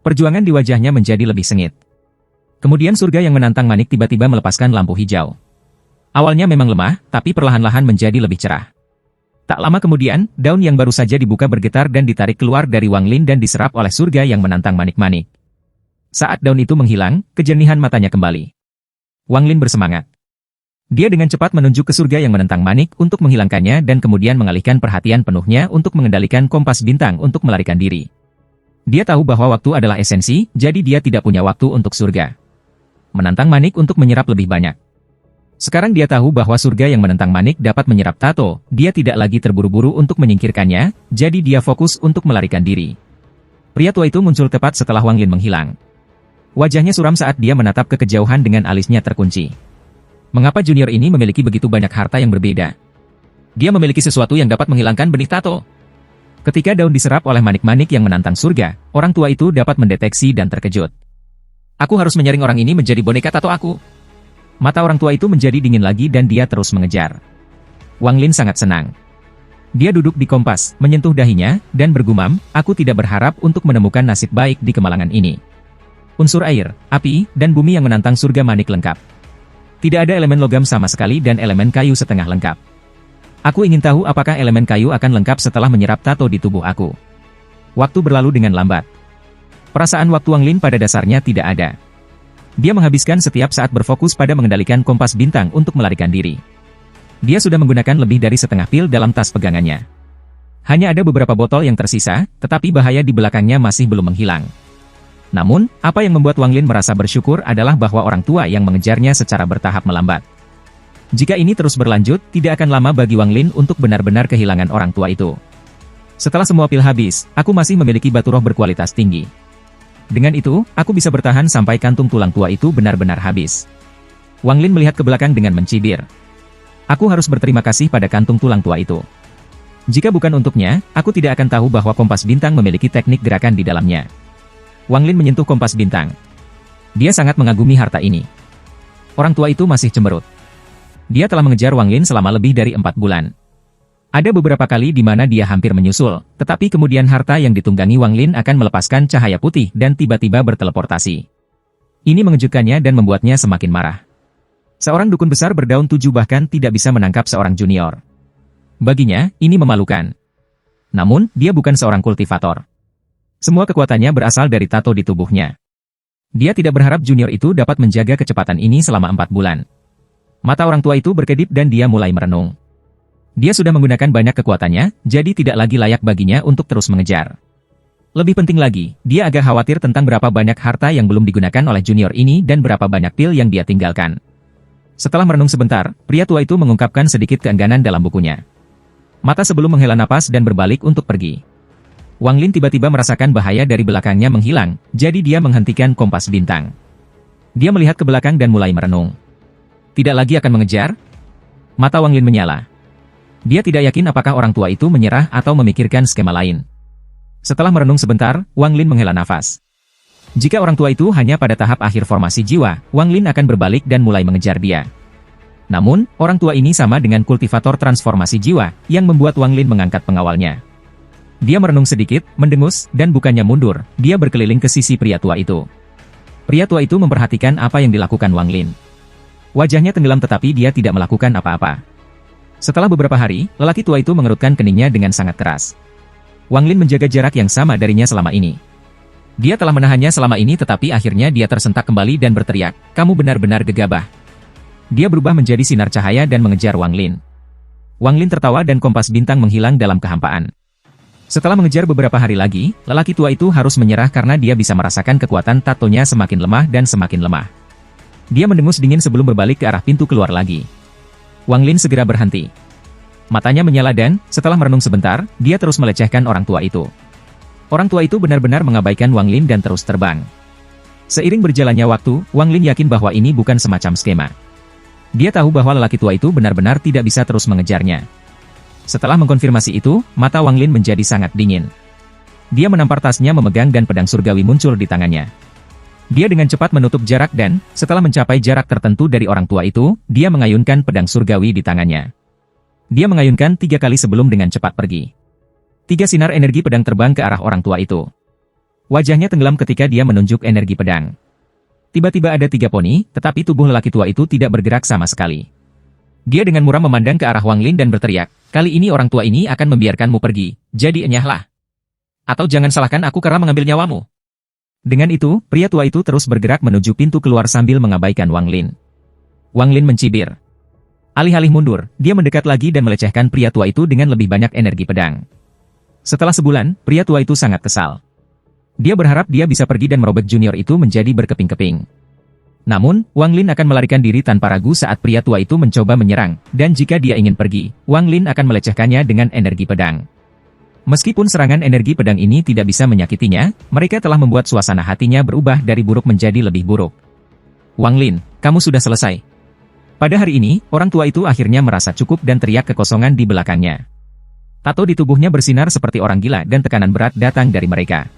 Speaker 1: Perjuangan di wajahnya menjadi lebih sengit. Kemudian surga yang menantang manik tiba-tiba melepaskan lampu hijau. Awalnya memang lemah, tapi perlahan-lahan menjadi lebih cerah. Tak lama kemudian, daun yang baru saja dibuka bergetar dan ditarik keluar dari Wang Lin dan diserap oleh surga yang menantang manik-manik. Saat daun itu menghilang, kejernihan matanya kembali. Wang Lin bersemangat. Dia dengan cepat menunjuk ke surga yang menentang manik untuk menghilangkannya dan kemudian mengalihkan perhatian penuhnya untuk mengendalikan kompas bintang untuk melarikan diri. Dia tahu bahwa waktu adalah esensi, jadi dia tidak punya waktu untuk surga. Menantang manik untuk menyerap lebih banyak. Sekarang dia tahu bahwa surga yang menentang manik dapat menyerap tato, dia tidak lagi terburu-buru untuk menyingkirkannya, jadi dia fokus untuk melarikan diri. Pria tua itu muncul tepat setelah Wang Lin menghilang. Wajahnya suram saat dia menatap ke kejauhan dengan alisnya terkunci. Mengapa junior ini memiliki begitu banyak harta yang berbeda? Dia memiliki sesuatu yang dapat menghilangkan benih tato. Ketika daun diserap oleh manik-manik yang menantang surga, orang tua itu dapat mendeteksi dan terkejut. Aku harus menyaring orang ini menjadi boneka tato aku. Mata orang tua itu menjadi dingin lagi dan dia terus mengejar. Wang Lin sangat senang. Dia duduk di kompas, menyentuh dahinya, dan bergumam, aku tidak berharap untuk menemukan nasib baik di kemalangan ini. Unsur air, api, dan bumi yang menantang surga manik lengkap. Tidak ada elemen logam sama sekali dan elemen kayu setengah lengkap. Aku ingin tahu apakah elemen kayu akan lengkap setelah menyerap tato di tubuh aku. Waktu berlalu dengan lambat. Perasaan waktu Wang Lin pada dasarnya tidak ada. Dia menghabiskan setiap saat berfokus pada mengendalikan kompas bintang untuk melarikan diri. Dia sudah menggunakan lebih dari setengah pil dalam tas pegangannya. Hanya ada beberapa botol yang tersisa, tetapi bahaya di belakangnya masih belum menghilang. Namun, apa yang membuat Wang Lin merasa bersyukur adalah bahwa orang tua yang mengejarnya secara bertahap melambat. Jika ini terus berlanjut, tidak akan lama bagi Wang Lin untuk benar-benar kehilangan orang tua itu. Setelah semua pil habis, aku masih memiliki batu roh berkualitas tinggi. Dengan itu, aku bisa bertahan sampai kantung tulang tua itu benar-benar habis. Wang Lin melihat ke belakang dengan mencibir. Aku harus berterima kasih pada kantung tulang tua itu. Jika bukan untuknya, aku tidak akan tahu bahwa kompas bintang memiliki teknik gerakan di dalamnya. Wang Lin menyentuh kompas bintang. Dia sangat mengagumi harta ini. Orang tua itu masih cemberut. Dia telah mengejar Wang Lin selama lebih dari 4 bulan. Ada beberapa kali di mana dia hampir menyusul, tetapi kemudian harta yang ditunggangi Wang Lin akan melepaskan cahaya putih dan tiba-tiba berteleportasi. Ini mengejutkannya dan membuatnya semakin marah. Seorang dukun besar berdaun 7 bahkan tidak bisa menangkap seorang junior. Baginya, ini memalukan. Namun, dia bukan seorang kultivator. Semua kekuatannya berasal dari tato di tubuhnya. Dia tidak berharap junior itu dapat menjaga kecepatan ini selama 4 bulan. Mata orang tua itu berkedip dan dia mulai merenung. Dia sudah menggunakan banyak kekuatannya, jadi tidak lagi layak baginya untuk terus mengejar. Lebih penting lagi, dia agak khawatir tentang berapa banyak harta yang belum digunakan oleh junior ini dan berapa banyak pil yang dia tinggalkan. Setelah merenung sebentar, pria tua itu mengungkapkan sedikit keengganan dalam bukunya. Mata sebelum menghela napas dan berbalik untuk pergi. Wang Lin tiba-tiba merasakan bahaya dari belakangnya menghilang, jadi dia menghentikan kompas bintang. Dia melihat ke belakang dan mulai merenung. Tidak lagi akan mengejar? Mata Wang Lin menyala. Dia tidak yakin apakah orang tua itu menyerah atau memikirkan skema lain. Setelah merenung sebentar, Wang Lin menghela nafas. Jika orang tua itu hanya pada tahap akhir formasi jiwa, Wang Lin akan berbalik dan mulai mengejar dia. Namun, orang tua ini sama dengan kultivator transformasi jiwa, yang membuat Wang Lin mengangkat pengawalnya. Dia merenung sedikit, mendengus, dan bukannya mundur, dia berkeliling ke sisi pria tua itu. Pria tua itu memperhatikan apa yang dilakukan Wang Lin. Wajahnya tenggelam tetapi dia tidak melakukan apa-apa. Setelah beberapa hari, lelaki tua itu mengerutkan keningnya dengan sangat keras. Wang Lin menjaga jarak yang sama darinya selama ini. Dia telah menahannya selama ini tetapi akhirnya dia tersentak kembali dan berteriak, "Kamu benar-benar gegabah." Dia berubah menjadi sinar cahaya dan mengejar Wang Lin. Wang Lin tertawa dan kompas bintang menghilang dalam kehampaan. Setelah mengejar beberapa hari lagi, lelaki tua itu harus menyerah karena dia bisa merasakan kekuatan tatonya semakin lemah dan semakin lemah. Dia mendengus dingin sebelum berbalik ke arah pintu keluar lagi. Wang Lin segera berhenti. Matanya menyala dan, setelah merenung sebentar, dia terus melecehkan orang tua itu. Orang tua itu benar-benar mengabaikan Wang Lin dan terus terbang. Seiring berjalannya waktu, Wang Lin yakin bahwa ini bukan semacam skema. Dia tahu bahwa lelaki tua itu benar-benar tidak bisa terus mengejarnya. Setelah mengkonfirmasi itu, mata Wang Lin menjadi sangat dingin. Dia menampar tasnya memegang dan pedang surgawi muncul di tangannya. Dia dengan cepat menutup jarak dan, setelah mencapai jarak tertentu dari orang tua itu, dia mengayunkan pedang surgawi di tangannya. Dia mengayunkan 3 kali sebelum dengan cepat pergi. 3 sinar energi pedang terbang ke arah orang tua itu. Wajahnya tenggelam ketika dia menunjuk energi pedang. Tiba-tiba ada 3 poni, tetapi tubuh lelaki tua itu tidak bergerak sama sekali. Dia dengan muram memandang ke arah Wang Lin dan berteriak, "Kali ini orang tua ini akan membiarkanmu pergi, jadi enyahlah. Atau jangan salahkan aku karena mengambil nyawamu." Dengan itu, pria tua itu terus bergerak menuju pintu keluar sambil mengabaikan Wang Lin. Wang Lin mencibir. Alih-alih mundur, dia mendekat lagi dan melecehkan pria tua itu dengan lebih banyak energi pedang. Setelah sebulan, pria tua itu sangat kesal. Dia berharap dia bisa pergi dan merobek junior itu menjadi berkeping-keping. Namun, Wang Lin akan melarikan diri tanpa ragu saat pria tua itu mencoba menyerang, dan jika dia ingin pergi, Wang Lin akan melecehkannya dengan energi pedang. Meskipun serangan energi pedang ini tidak bisa menyakitinya, mereka telah membuat suasana hatinya berubah dari buruk menjadi lebih buruk. "Wang Lin, kamu sudah selesai." Pada hari ini, orang tua itu akhirnya merasa cukup dan teriak kekosongan di belakangnya. Tato di tubuhnya bersinar seperti orang gila dan tekanan berat datang dari mereka.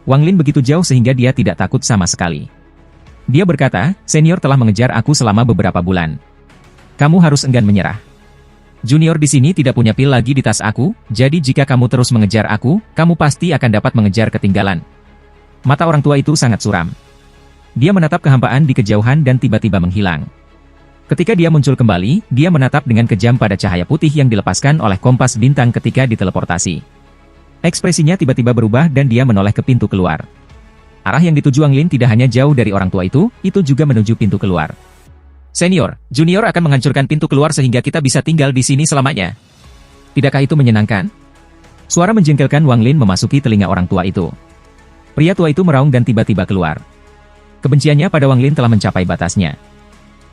Speaker 1: Wang Lin begitu jauh sehingga dia tidak takut sama sekali. Dia berkata, "Senior telah mengejar aku selama beberapa bulan. Kamu harus enggan menyerah. Junior di sini tidak punya pil lagi di tas aku, jadi jika kamu terus mengejar aku, kamu pasti akan dapat mengejar ketinggalan." Mata orang tua itu sangat suram. Dia menatap kehampaan di kejauhan dan tiba-tiba menghilang. Ketika dia muncul kembali, dia menatap dengan kejam pada cahaya putih yang dilepaskan oleh kompas bintang ketika diteleportasi. Ekspresinya tiba-tiba berubah dan dia menoleh ke pintu keluar. Arah yang dituju Wang Lin tidak hanya jauh dari orang tua itu juga menuju pintu keluar. "Senior, junior akan menghancurkan pintu keluar sehingga kita bisa tinggal di sini selamanya. Tidakkah itu menyenangkan?" Suara menjengkelkan Wang Lin memasuki telinga orang tua itu. Pria tua itu meraung dan tiba-tiba keluar. Kebenciannya pada Wang Lin telah mencapai batasnya.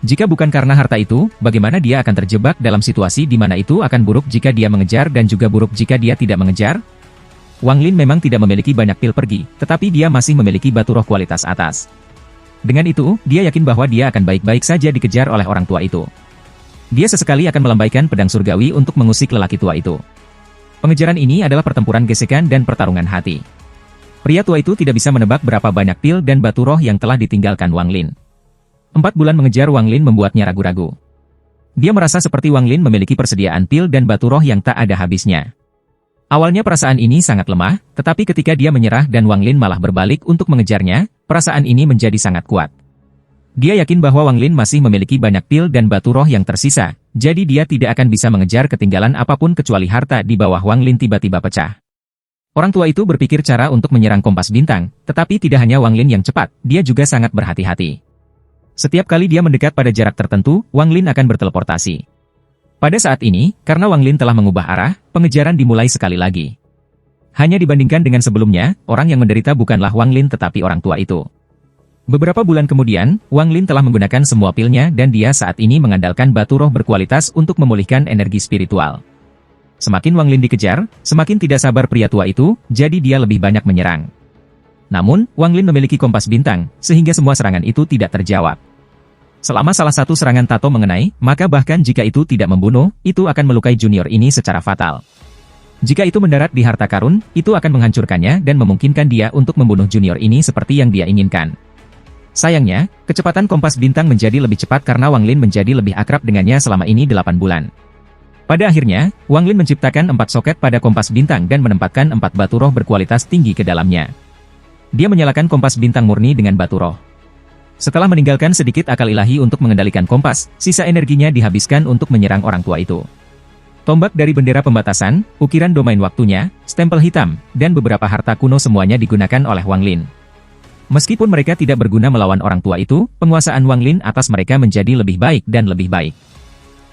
Speaker 1: Jika bukan karena harta itu, bagaimana dia akan terjebak dalam situasi di mana itu akan buruk jika dia mengejar dan juga buruk jika dia tidak mengejar? Wang Lin memang tidak memiliki banyak pil pergi, tetapi dia masih memiliki batu roh kualitas atas. Dengan itu, dia yakin bahwa dia akan baik-baik saja dikejar oleh orang tua itu. Dia sesekali akan melambaikan pedang surgawi untuk mengusik lelaki tua itu. Pengejaran ini adalah pertempuran gesekan dan pertarungan hati. Pria tua itu tidak bisa menebak berapa banyak pil dan batu roh yang telah ditinggalkan Wang Lin. 4 bulan mengejar Wang Lin membuatnya ragu-ragu. Dia merasa seperti Wang Lin memiliki persediaan pil dan batu roh yang tak ada habisnya. Awalnya perasaan ini sangat lemah, tetapi ketika dia menyerah dan Wang Lin malah berbalik untuk mengejarnya, perasaan ini menjadi sangat kuat. Dia yakin bahwa Wang Lin masih memiliki banyak pil dan batu roh yang tersisa, jadi dia tidak akan bisa mengejar ketinggalan apapun kecuali harta di bawah Wang Lin tiba-tiba pecah. Orang tua itu berpikir cara untuk menyerang kompas bintang, tetapi tidak hanya Wang Lin yang cepat, dia juga sangat berhati-hati. Setiap kali dia mendekat pada jarak tertentu, Wang Lin akan berteleportasi. Pada saat ini, karena Wang Lin telah mengubah arah, pengejaran dimulai sekali lagi. Hanya dibandingkan dengan sebelumnya, orang yang menderita bukanlah Wang Lin tetapi orang tua itu. Beberapa bulan kemudian, Wang Lin telah menggunakan semua pilnya dan dia saat ini mengandalkan batu roh berkualitas untuk memulihkan energi spiritual. Semakin Wang Lin dikejar, semakin tidak sabar pria tua itu, jadi dia lebih banyak menyerang. Namun, Wang Lin memiliki kompas bintang, sehingga semua serangan itu tidak terjawab. Selama salah satu serangan Tato mengenai, maka bahkan jika itu tidak membunuh, itu akan melukai junior ini secara fatal. Jika itu mendarat di harta karun, itu akan menghancurkannya dan memungkinkan dia untuk membunuh junior ini seperti yang dia inginkan. Sayangnya, kecepatan kompas bintang menjadi lebih cepat karena Wang Lin menjadi lebih akrab dengannya selama ini 8 bulan. Pada akhirnya, Wang Lin menciptakan 4 soket pada kompas bintang dan menempatkan 4 batu roh berkualitas tinggi ke dalamnya. Dia menyalakan kompas bintang murni dengan batu roh. Setelah meninggalkan sedikit akal ilahi untuk mengendalikan kompas, sisa energinya dihabiskan untuk menyerang orang tua itu. Tombak dari bendera pembatasan, ukiran domain waktunya, stempel hitam, dan beberapa harta kuno semuanya digunakan oleh Wang Lin. Meskipun mereka tidak berguna melawan orang tua itu, penguasaan Wang Lin atas mereka menjadi lebih baik dan lebih baik.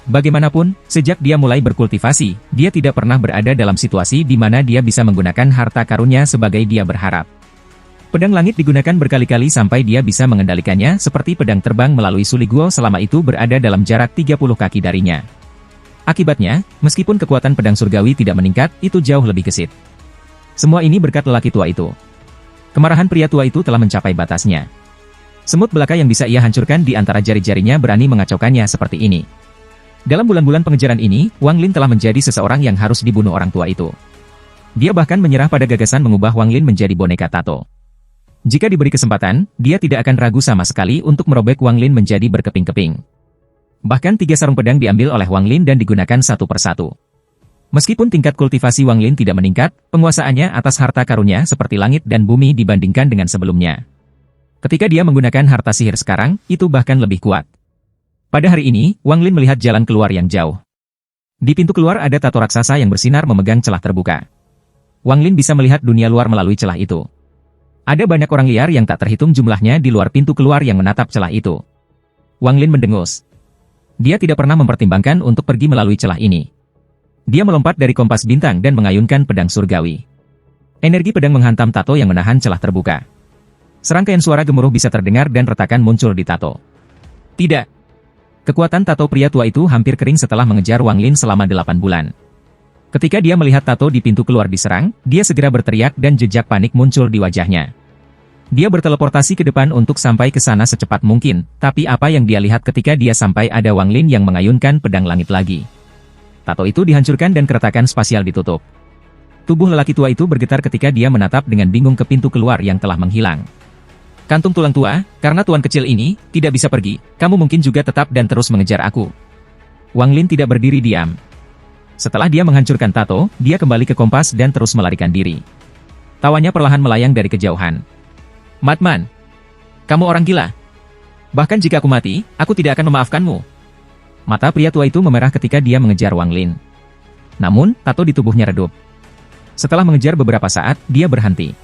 Speaker 1: Bagaimanapun, sejak dia mulai berkultivasi, dia tidak pernah berada dalam situasi di mana dia bisa menggunakan harta karunnya sebagai dia berharap. Pedang langit digunakan berkali-kali sampai dia bisa mengendalikannya seperti pedang terbang melalui Suliguo selama itu berada dalam jarak 30 kaki darinya. Akibatnya, meskipun kekuatan pedang surgawi tidak meningkat, itu jauh lebih gesit. Semua ini berkat lelaki tua itu. Kemarahan pria tua itu telah mencapai batasnya. Semut belaka yang bisa ia hancurkan di antara jari-jarinya berani mengacaukannya seperti ini. Dalam bulan-bulan pengejaran ini, Wang Lin telah menjadi seseorang yang harus dibunuh orang tua itu. Dia bahkan menyerah pada gagasan mengubah Wang Lin menjadi boneka tato. Jika diberi kesempatan, dia tidak akan ragu sama sekali untuk merobek Wang Lin menjadi berkeping-keping. Bahkan 3 sarung pedang diambil oleh Wang Lin dan digunakan satu persatu. Meskipun tingkat kultivasi Wang Lin tidak meningkat, penguasaannya atas harta karunnya seperti langit dan bumi dibandingkan dengan sebelumnya. Ketika dia menggunakan harta sihir sekarang, itu bahkan lebih kuat. Pada hari ini, Wang Lin melihat jalan keluar yang jauh. Di pintu keluar ada tato raksasa yang bersinar memegang celah terbuka. Wang Lin bisa melihat dunia luar melalui celah itu. Ada banyak orang liar yang tak terhitung jumlahnya di luar pintu keluar yang menatap celah itu. Wang Lin mendengus. Dia tidak pernah mempertimbangkan untuk pergi melalui celah ini. Dia melompat dari kompas bintang dan mengayunkan pedang surgawi. Energi pedang menghantam tato yang menahan celah terbuka. Serangkaian suara gemuruh bisa terdengar dan retakan muncul di tato. Tidak. Kekuatan tato pria tua itu hampir kering setelah mengejar Wang Lin selama 8 bulan. Ketika dia melihat tato di pintu keluar diserang, dia segera berteriak dan jejak panik muncul di wajahnya. Dia berteleportasi ke depan untuk sampai ke sana secepat mungkin, tapi apa yang dia lihat ketika dia sampai ada Wang Lin yang mengayunkan pedang langit lagi. Tato itu dihancurkan dan keretakan spasial ditutup. Tubuh lelaki tua itu bergetar ketika dia menatap dengan bingung ke pintu keluar yang telah menghilang. Kantung tulang tua, karena tuan kecil ini tidak bisa pergi, kamu mungkin juga tetap dan terus mengejar aku. Wang Lin tidak berdiri diam. Setelah dia menghancurkan tato, dia kembali ke kompas dan terus melarikan diri. Tawanya perlahan melayang dari kejauhan. Madman, kamu orang gila. Bahkan jika aku mati, aku tidak akan memaafkanmu. Mata pria tua itu memerah ketika dia mengejar Wang Lin. Namun, tato di tubuhnya redup. Setelah mengejar beberapa saat, dia berhenti.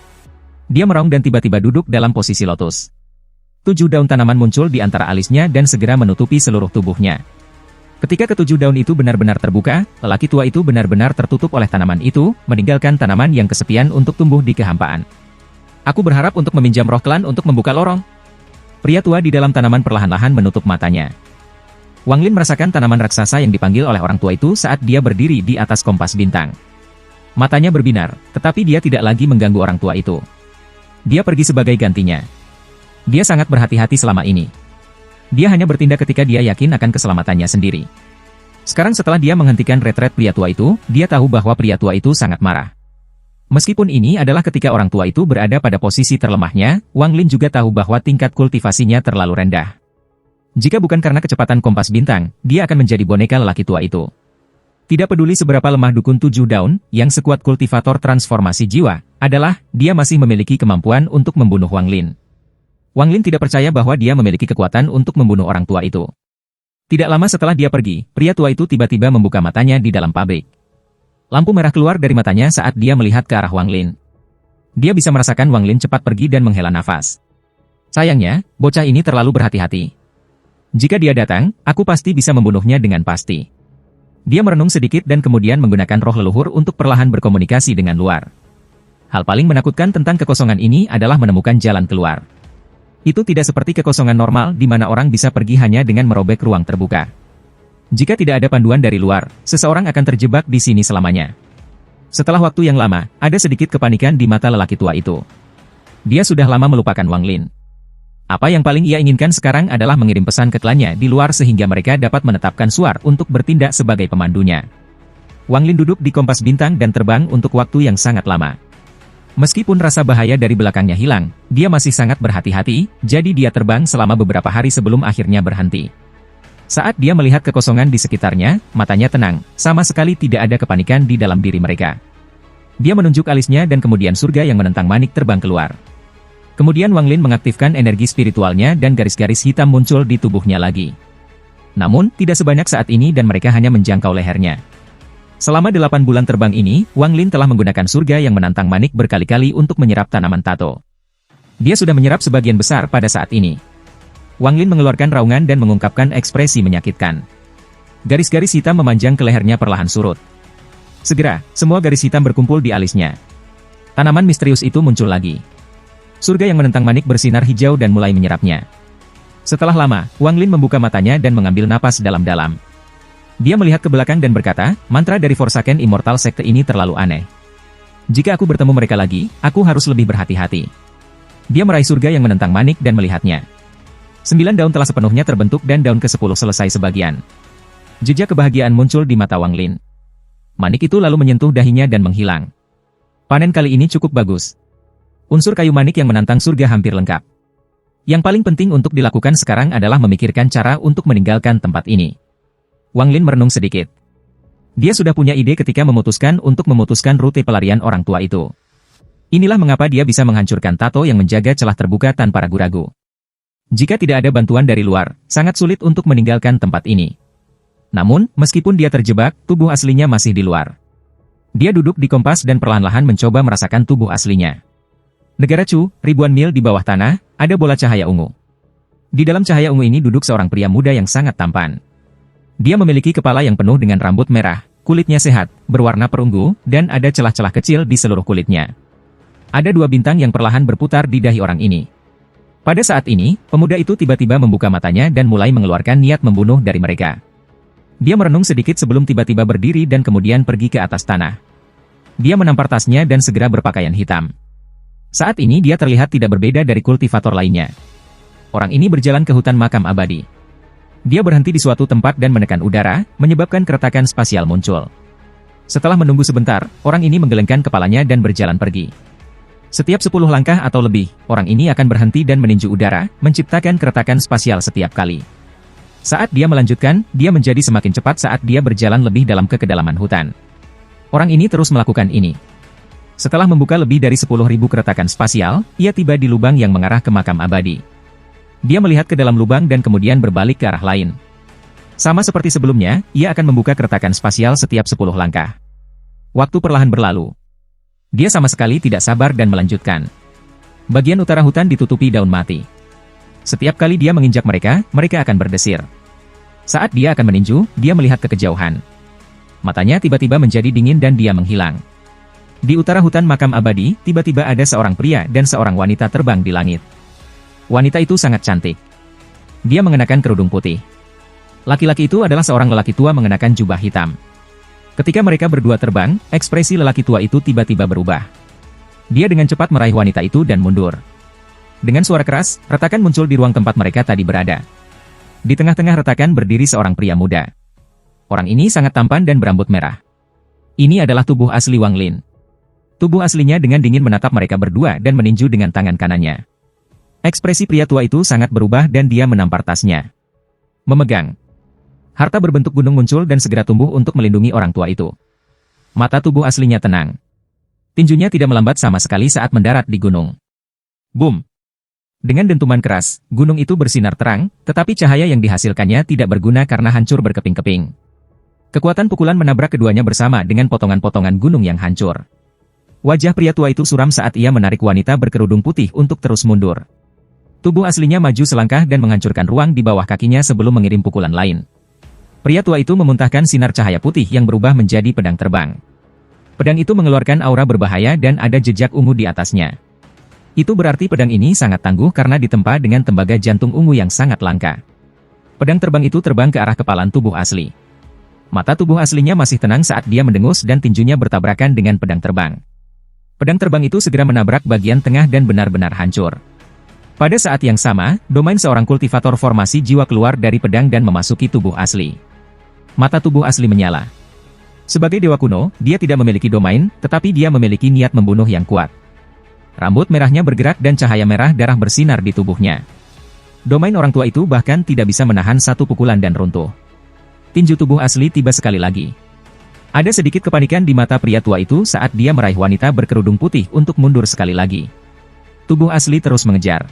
Speaker 1: Dia meraung dan tiba-tiba duduk dalam posisi lotus. 7 daun tanaman muncul di antara alisnya dan segera menutupi seluruh tubuhnya. Ketika ke-7 daun itu benar-benar terbuka, lelaki tua itu benar-benar tertutup oleh tanaman itu, meninggalkan tanaman yang kesepian untuk tumbuh di kehampaan. Aku berharap untuk meminjam roh klan untuk membuka lorong. Pria tua di dalam tanaman perlahan-lahan menutup matanya. Wang Lin merasakan tanaman raksasa yang dipanggil oleh orang tua itu saat dia berdiri di atas kompas bintang. Matanya berbinar, tetapi dia tidak lagi mengganggu orang tua itu. Dia pergi sebagai gantinya. Dia sangat berhati-hati selama ini. Dia hanya bertindak ketika dia yakin akan keselamatannya sendiri. Sekarang setelah dia menghentikan retret pria tua itu, dia tahu bahwa pria tua itu sangat marah. Meskipun ini adalah ketika orang tua itu berada pada posisi terlemahnya, Wang Lin juga tahu bahwa tingkat kultivasinya terlalu rendah. Jika bukan karena kecepatan kompas bintang, dia akan menjadi boneka lelaki tua itu. Tidak peduli seberapa lemah dukun 7 daun, yang sekuat kultivator transformasi jiwa, adalah, dia masih memiliki kemampuan untuk membunuh Wang Lin. Wang Lin tidak percaya bahwa dia memiliki kekuatan untuk membunuh orang tua itu. Tidak lama setelah dia pergi, pria tua itu tiba-tiba membuka matanya di dalam pabrik. Lampu merah keluar dari matanya saat dia melihat ke arah Wang Lin. Dia bisa merasakan Wang Lin cepat pergi dan menghela nafas. Sayangnya, bocah ini terlalu berhati-hati. Jika dia datang, aku pasti bisa membunuhnya dengan pasti. Dia merenung sedikit dan kemudian menggunakan roh leluhur untuk perlahan berkomunikasi dengan luar. Hal paling menakutkan tentang kekosongan ini adalah menemukan jalan keluar. Itu tidak seperti kekosongan normal di mana orang bisa pergi hanya dengan merobek ruang terbuka. Jika tidak ada panduan dari luar, seseorang akan terjebak di sini selamanya. Setelah waktu yang lama, ada sedikit kepanikan di mata lelaki tua itu. Dia sudah lama melupakan Wang Lin. Apa yang paling ia inginkan sekarang adalah mengirim pesan ke klannya di luar sehingga mereka dapat menetapkan Suar untuk bertindak sebagai pemandunya. Wang Lin duduk di kompas bintang dan terbang untuk waktu yang sangat lama. Meskipun rasa bahaya dari belakangnya hilang, dia masih sangat berhati-hati, jadi dia terbang selama beberapa hari sebelum akhirnya berhenti. Saat dia melihat kekosongan di sekitarnya, matanya tenang, sama sekali tidak ada kepanikan di dalam diri mereka. Dia menunjuk alisnya dan kemudian surga yang menentang manik terbang keluar. Kemudian Wang Lin mengaktifkan energi spiritualnya dan garis-garis hitam muncul di tubuhnya lagi. Namun, tidak sebanyak saat ini dan mereka hanya menjangkau lehernya. Selama 8 bulan terbang ini, Wang Lin telah menggunakan surga yang menantang manik berkali-kali untuk menyerap tanaman tato. Dia sudah menyerap sebagian besar pada saat ini. Wang Lin mengeluarkan raungan dan mengungkapkan ekspresi menyakitkan. Garis-garis hitam memanjang ke lehernya perlahan surut. Segera, semua garis hitam berkumpul di alisnya. Tanaman misterius itu muncul lagi. Surga yang menentang manik bersinar hijau dan mulai menyerapnya. Setelah lama, Wang Lin membuka matanya dan mengambil napas dalam-dalam. Dia melihat ke belakang dan berkata, mantra dari Forsaken Immortal sekte ini terlalu aneh. Jika aku bertemu mereka lagi, aku harus lebih berhati-hati. Dia meraih surga yang menentang manik dan melihatnya. 9 daun telah sepenuhnya terbentuk dan daun ke-10 selesai sebagian. Jejak kebahagiaan muncul di mata Wang Lin. Manik itu lalu menyentuh dahinya dan menghilang. Panen kali ini cukup bagus. Unsur kayu manik yang menantang surga hampir lengkap. Yang paling penting untuk dilakukan sekarang adalah memikirkan cara untuk meninggalkan tempat ini. Wang Lin merenung sedikit. Dia sudah punya ide ketika memutuskan untuk memutuskan rute pelarian orang tua itu. Inilah mengapa dia bisa menghancurkan tato yang menjaga celah terbuka tanpa ragu-ragu. Jika tidak ada bantuan dari luar, sangat sulit untuk meninggalkan tempat ini. Namun, meskipun dia terjebak, tubuh aslinya masih di luar. Dia duduk di kompas dan perlahan-lahan mencoba merasakan tubuh aslinya. Negara Chu, ribuan mil di bawah tanah, ada bola cahaya ungu. Di dalam cahaya ungu ini duduk seorang pria muda yang sangat tampan. Dia memiliki kepala yang penuh dengan rambut merah, kulitnya sehat, berwarna perunggu, dan ada celah-celah kecil di seluruh kulitnya. Ada 2 bintang yang perlahan berputar di dahi orang ini. Pada saat ini, pemuda itu tiba-tiba membuka matanya dan mulai mengeluarkan niat membunuh dari mereka. Dia merenung sedikit sebelum tiba-tiba berdiri dan kemudian pergi ke atas tanah. Dia menampar tasnya dan segera berpakaian hitam. Saat ini dia terlihat tidak berbeda dari kultivator lainnya. Orang ini berjalan ke hutan makam abadi. Dia berhenti di suatu tempat dan menekan udara, menyebabkan keretakan spasial muncul. Setelah menunggu sebentar, orang ini menggelengkan kepalanya dan berjalan pergi. Setiap 10 langkah atau lebih, orang ini akan berhenti dan meninju udara, menciptakan keretakan spasial setiap kali. Saat dia melanjutkan, dia menjadi semakin cepat saat dia berjalan lebih dalam ke kedalaman hutan. Orang ini terus melakukan ini. Setelah membuka lebih dari 10.000 keretakan spasial, ia tiba di lubang yang mengarah ke makam abadi. Dia melihat ke dalam lubang dan kemudian berbalik ke arah lain. Sama seperti sebelumnya, ia akan membuka keretakan spasial setiap 10 langkah. Waktu perlahan berlalu. Dia sama sekali tidak sabar dan melanjutkan. Bagian utara hutan ditutupi daun mati. Setiap kali dia menginjak mereka, mereka akan berdesir. Saat dia akan meninju, dia melihat ke kejauhan. Matanya tiba-tiba menjadi dingin dan dia menghilang. Di utara hutan makam abadi, tiba-tiba ada seorang pria dan seorang wanita terbang di langit. Wanita itu sangat cantik. Dia mengenakan kerudung putih. Laki-laki itu adalah seorang lelaki tua mengenakan jubah hitam. Ketika mereka berdua terbang, ekspresi lelaki tua itu tiba-tiba berubah. Dia dengan cepat meraih wanita itu dan mundur. Dengan suara keras, retakan muncul di ruang tempat mereka tadi berada. Di tengah-tengah retakan berdiri seorang pria muda. Orang ini sangat tampan dan berambut merah. Ini adalah tubuh asli Wang Lin. Tubuh aslinya dengan dingin menatap mereka berdua dan meninju dengan tangan kanannya. Ekspresi pria tua itu sangat berubah dan dia menampar tasnya. Memegang. Harta berbentuk gunung muncul dan segera tumbuh untuk melindungi orang tua itu. Mata tubuh aslinya tenang. Tinjunya tidak melambat sama sekali saat mendarat di gunung. Boom! Dengan dentuman keras, gunung itu bersinar terang, tetapi cahaya yang dihasilkannya tidak berguna karena hancur berkeping-keping. Kekuatan pukulan menabrak keduanya bersama dengan potongan-potongan gunung yang hancur. Wajah pria tua itu suram saat ia menarik wanita berkerudung putih untuk terus mundur. Tubuh aslinya maju selangkah dan menghancurkan ruang di bawah kakinya sebelum mengirim pukulan lain. Pria tua itu memuntahkan sinar cahaya putih yang berubah menjadi pedang terbang. Pedang itu mengeluarkan aura berbahaya dan ada jejak ungu di atasnya. Itu berarti pedang ini sangat tangguh karena ditempa dengan tembaga jantung ungu yang sangat langka. Pedang terbang itu terbang ke arah kepalan tubuh asli. Mata tubuh aslinya masih tenang saat dia mendengus dan tinjunya bertabrakan dengan pedang terbang. Pedang terbang itu segera menabrak bagian tengah dan benar-benar hancur. Pada saat yang sama, domain seorang kultivator formasi jiwa keluar dari pedang dan memasuki tubuh asli. Mata tubuh asli menyala. Sebagai dewa kuno, dia tidak memiliki domain, tetapi dia memiliki niat membunuh yang kuat. Rambut merahnya bergerak dan cahaya merah darah bersinar di tubuhnya. Domain orang tua itu bahkan tidak bisa menahan satu pukulan dan runtuh. Tinju tubuh asli tiba sekali lagi. Ada sedikit kepanikan di mata pria tua itu saat dia meraih wanita berkerudung putih untuk mundur sekali lagi. Tubuh asli terus mengejar.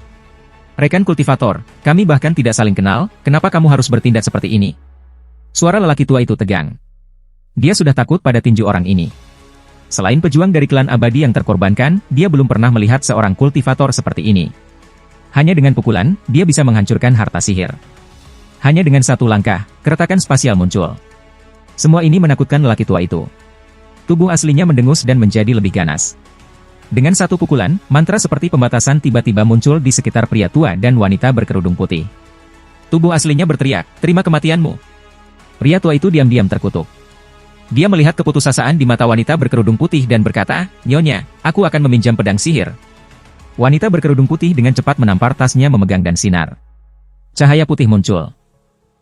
Speaker 1: Rekan kultivator, kami bahkan tidak saling kenal, kenapa kamu harus bertindak seperti ini? Suara lelaki tua itu tegang. Dia sudah takut pada tinju orang ini. Selain pejuang dari klan abadi yang terkorbankan, dia belum pernah melihat seorang kultivator seperti ini. Hanya dengan pukulan, dia bisa menghancurkan harta sihir. Hanya dengan satu langkah, keretakan spasial muncul. Semua ini menakutkan lelaki tua itu. Tubuh aslinya mendengus dan menjadi lebih ganas. Dengan satu pukulan, mantra seperti pembatasan tiba-tiba muncul di sekitar pria tua dan wanita berkerudung putih. Tubuh aslinya berteriak, "Terima kematianmu." Pria tua itu diam-diam terkutuk. Dia melihat keputusasaan di mata wanita berkerudung putih dan berkata, "Nyonya, aku akan meminjam pedang sihir." Wanita berkerudung putih dengan cepat menampar tasnya memegang dan sinar. Cahaya putih muncul.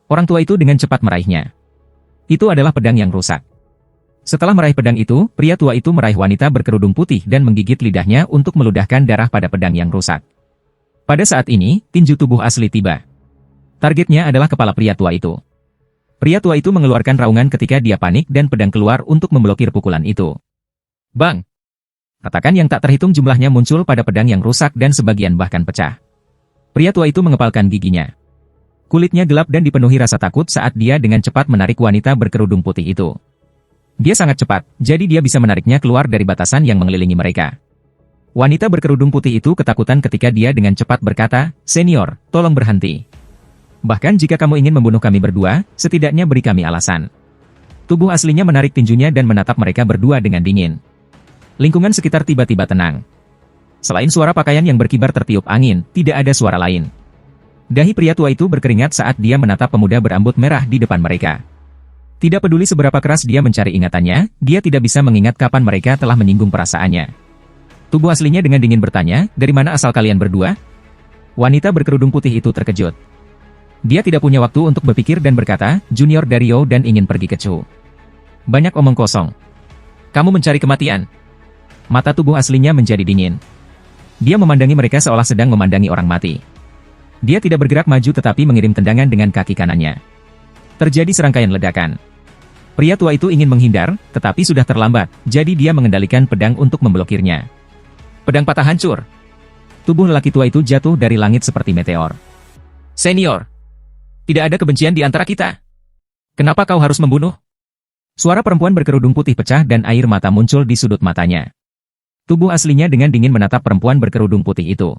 Speaker 1: Orang tua itu dengan cepat meraihnya. Itu adalah pedang yang rusak. Setelah meraih pedang itu, pria tua itu meraih wanita berkerudung putih dan menggigit lidahnya untuk meludahkan darah pada pedang yang rusak. Pada saat ini, tinju tubuh asli tiba. Targetnya adalah kepala pria tua itu. Pria tua itu mengeluarkan raungan ketika dia panik dan pedang keluar untuk memblokir pukulan itu. Bang! Retakan yang tak terhitung jumlahnya muncul pada pedang yang rusak dan sebagian bahkan pecah. Pria tua itu mengepalkan giginya. Kulitnya gelap dan dipenuhi rasa takut saat dia dengan cepat menarik wanita berkerudung putih itu. Dia sangat cepat, jadi dia bisa menariknya keluar dari batasan yang mengelilingi mereka. Wanita berkerudung putih itu ketakutan ketika dia dengan cepat berkata, "Senior, tolong berhenti. Bahkan jika kamu ingin membunuh kami berdua, setidaknya beri kami alasan." Tubuh aslinya menarik tinjunya dan menatap mereka berdua dengan dingin. Lingkungan sekitar tiba-tiba tenang. Selain suara pakaian yang berkibar tertiup angin, tidak ada suara lain. Dahi pria tua itu berkeringat saat dia menatap pemuda berambut merah di depan mereka. Tidak peduli seberapa keras dia mencari ingatannya, dia tidak bisa mengingat kapan mereka telah menyinggung perasaannya. Tubuh aslinya dengan dingin bertanya, "Dari mana asal kalian berdua?" Wanita berkerudung putih itu terkejut. Dia tidak punya waktu untuk berpikir dan berkata, "Junior Dario dan ingin pergi ke Chu." Banyak omong kosong. Kamu mencari kematian. Mata tubuh aslinya menjadi dingin. Dia memandangi mereka seolah sedang memandangi orang mati. Dia tidak bergerak maju tetapi mengirim tendangan dengan kaki kanannya. Terjadi serangkaian ledakan. Pria tua itu ingin menghindar, tetapi sudah terlambat, jadi dia mengendalikan pedang untuk memblokirnya. Pedang patah hancur. Tubuh lelaki tua itu jatuh dari langit seperti meteor. "Senior! Tidak ada kebencian di antara kita. Kenapa kau harus membunuh?" Suara perempuan berkerudung putih pecah dan air mata muncul di sudut matanya. Tubuh aslinya dengan dingin menatap perempuan berkerudung putih itu.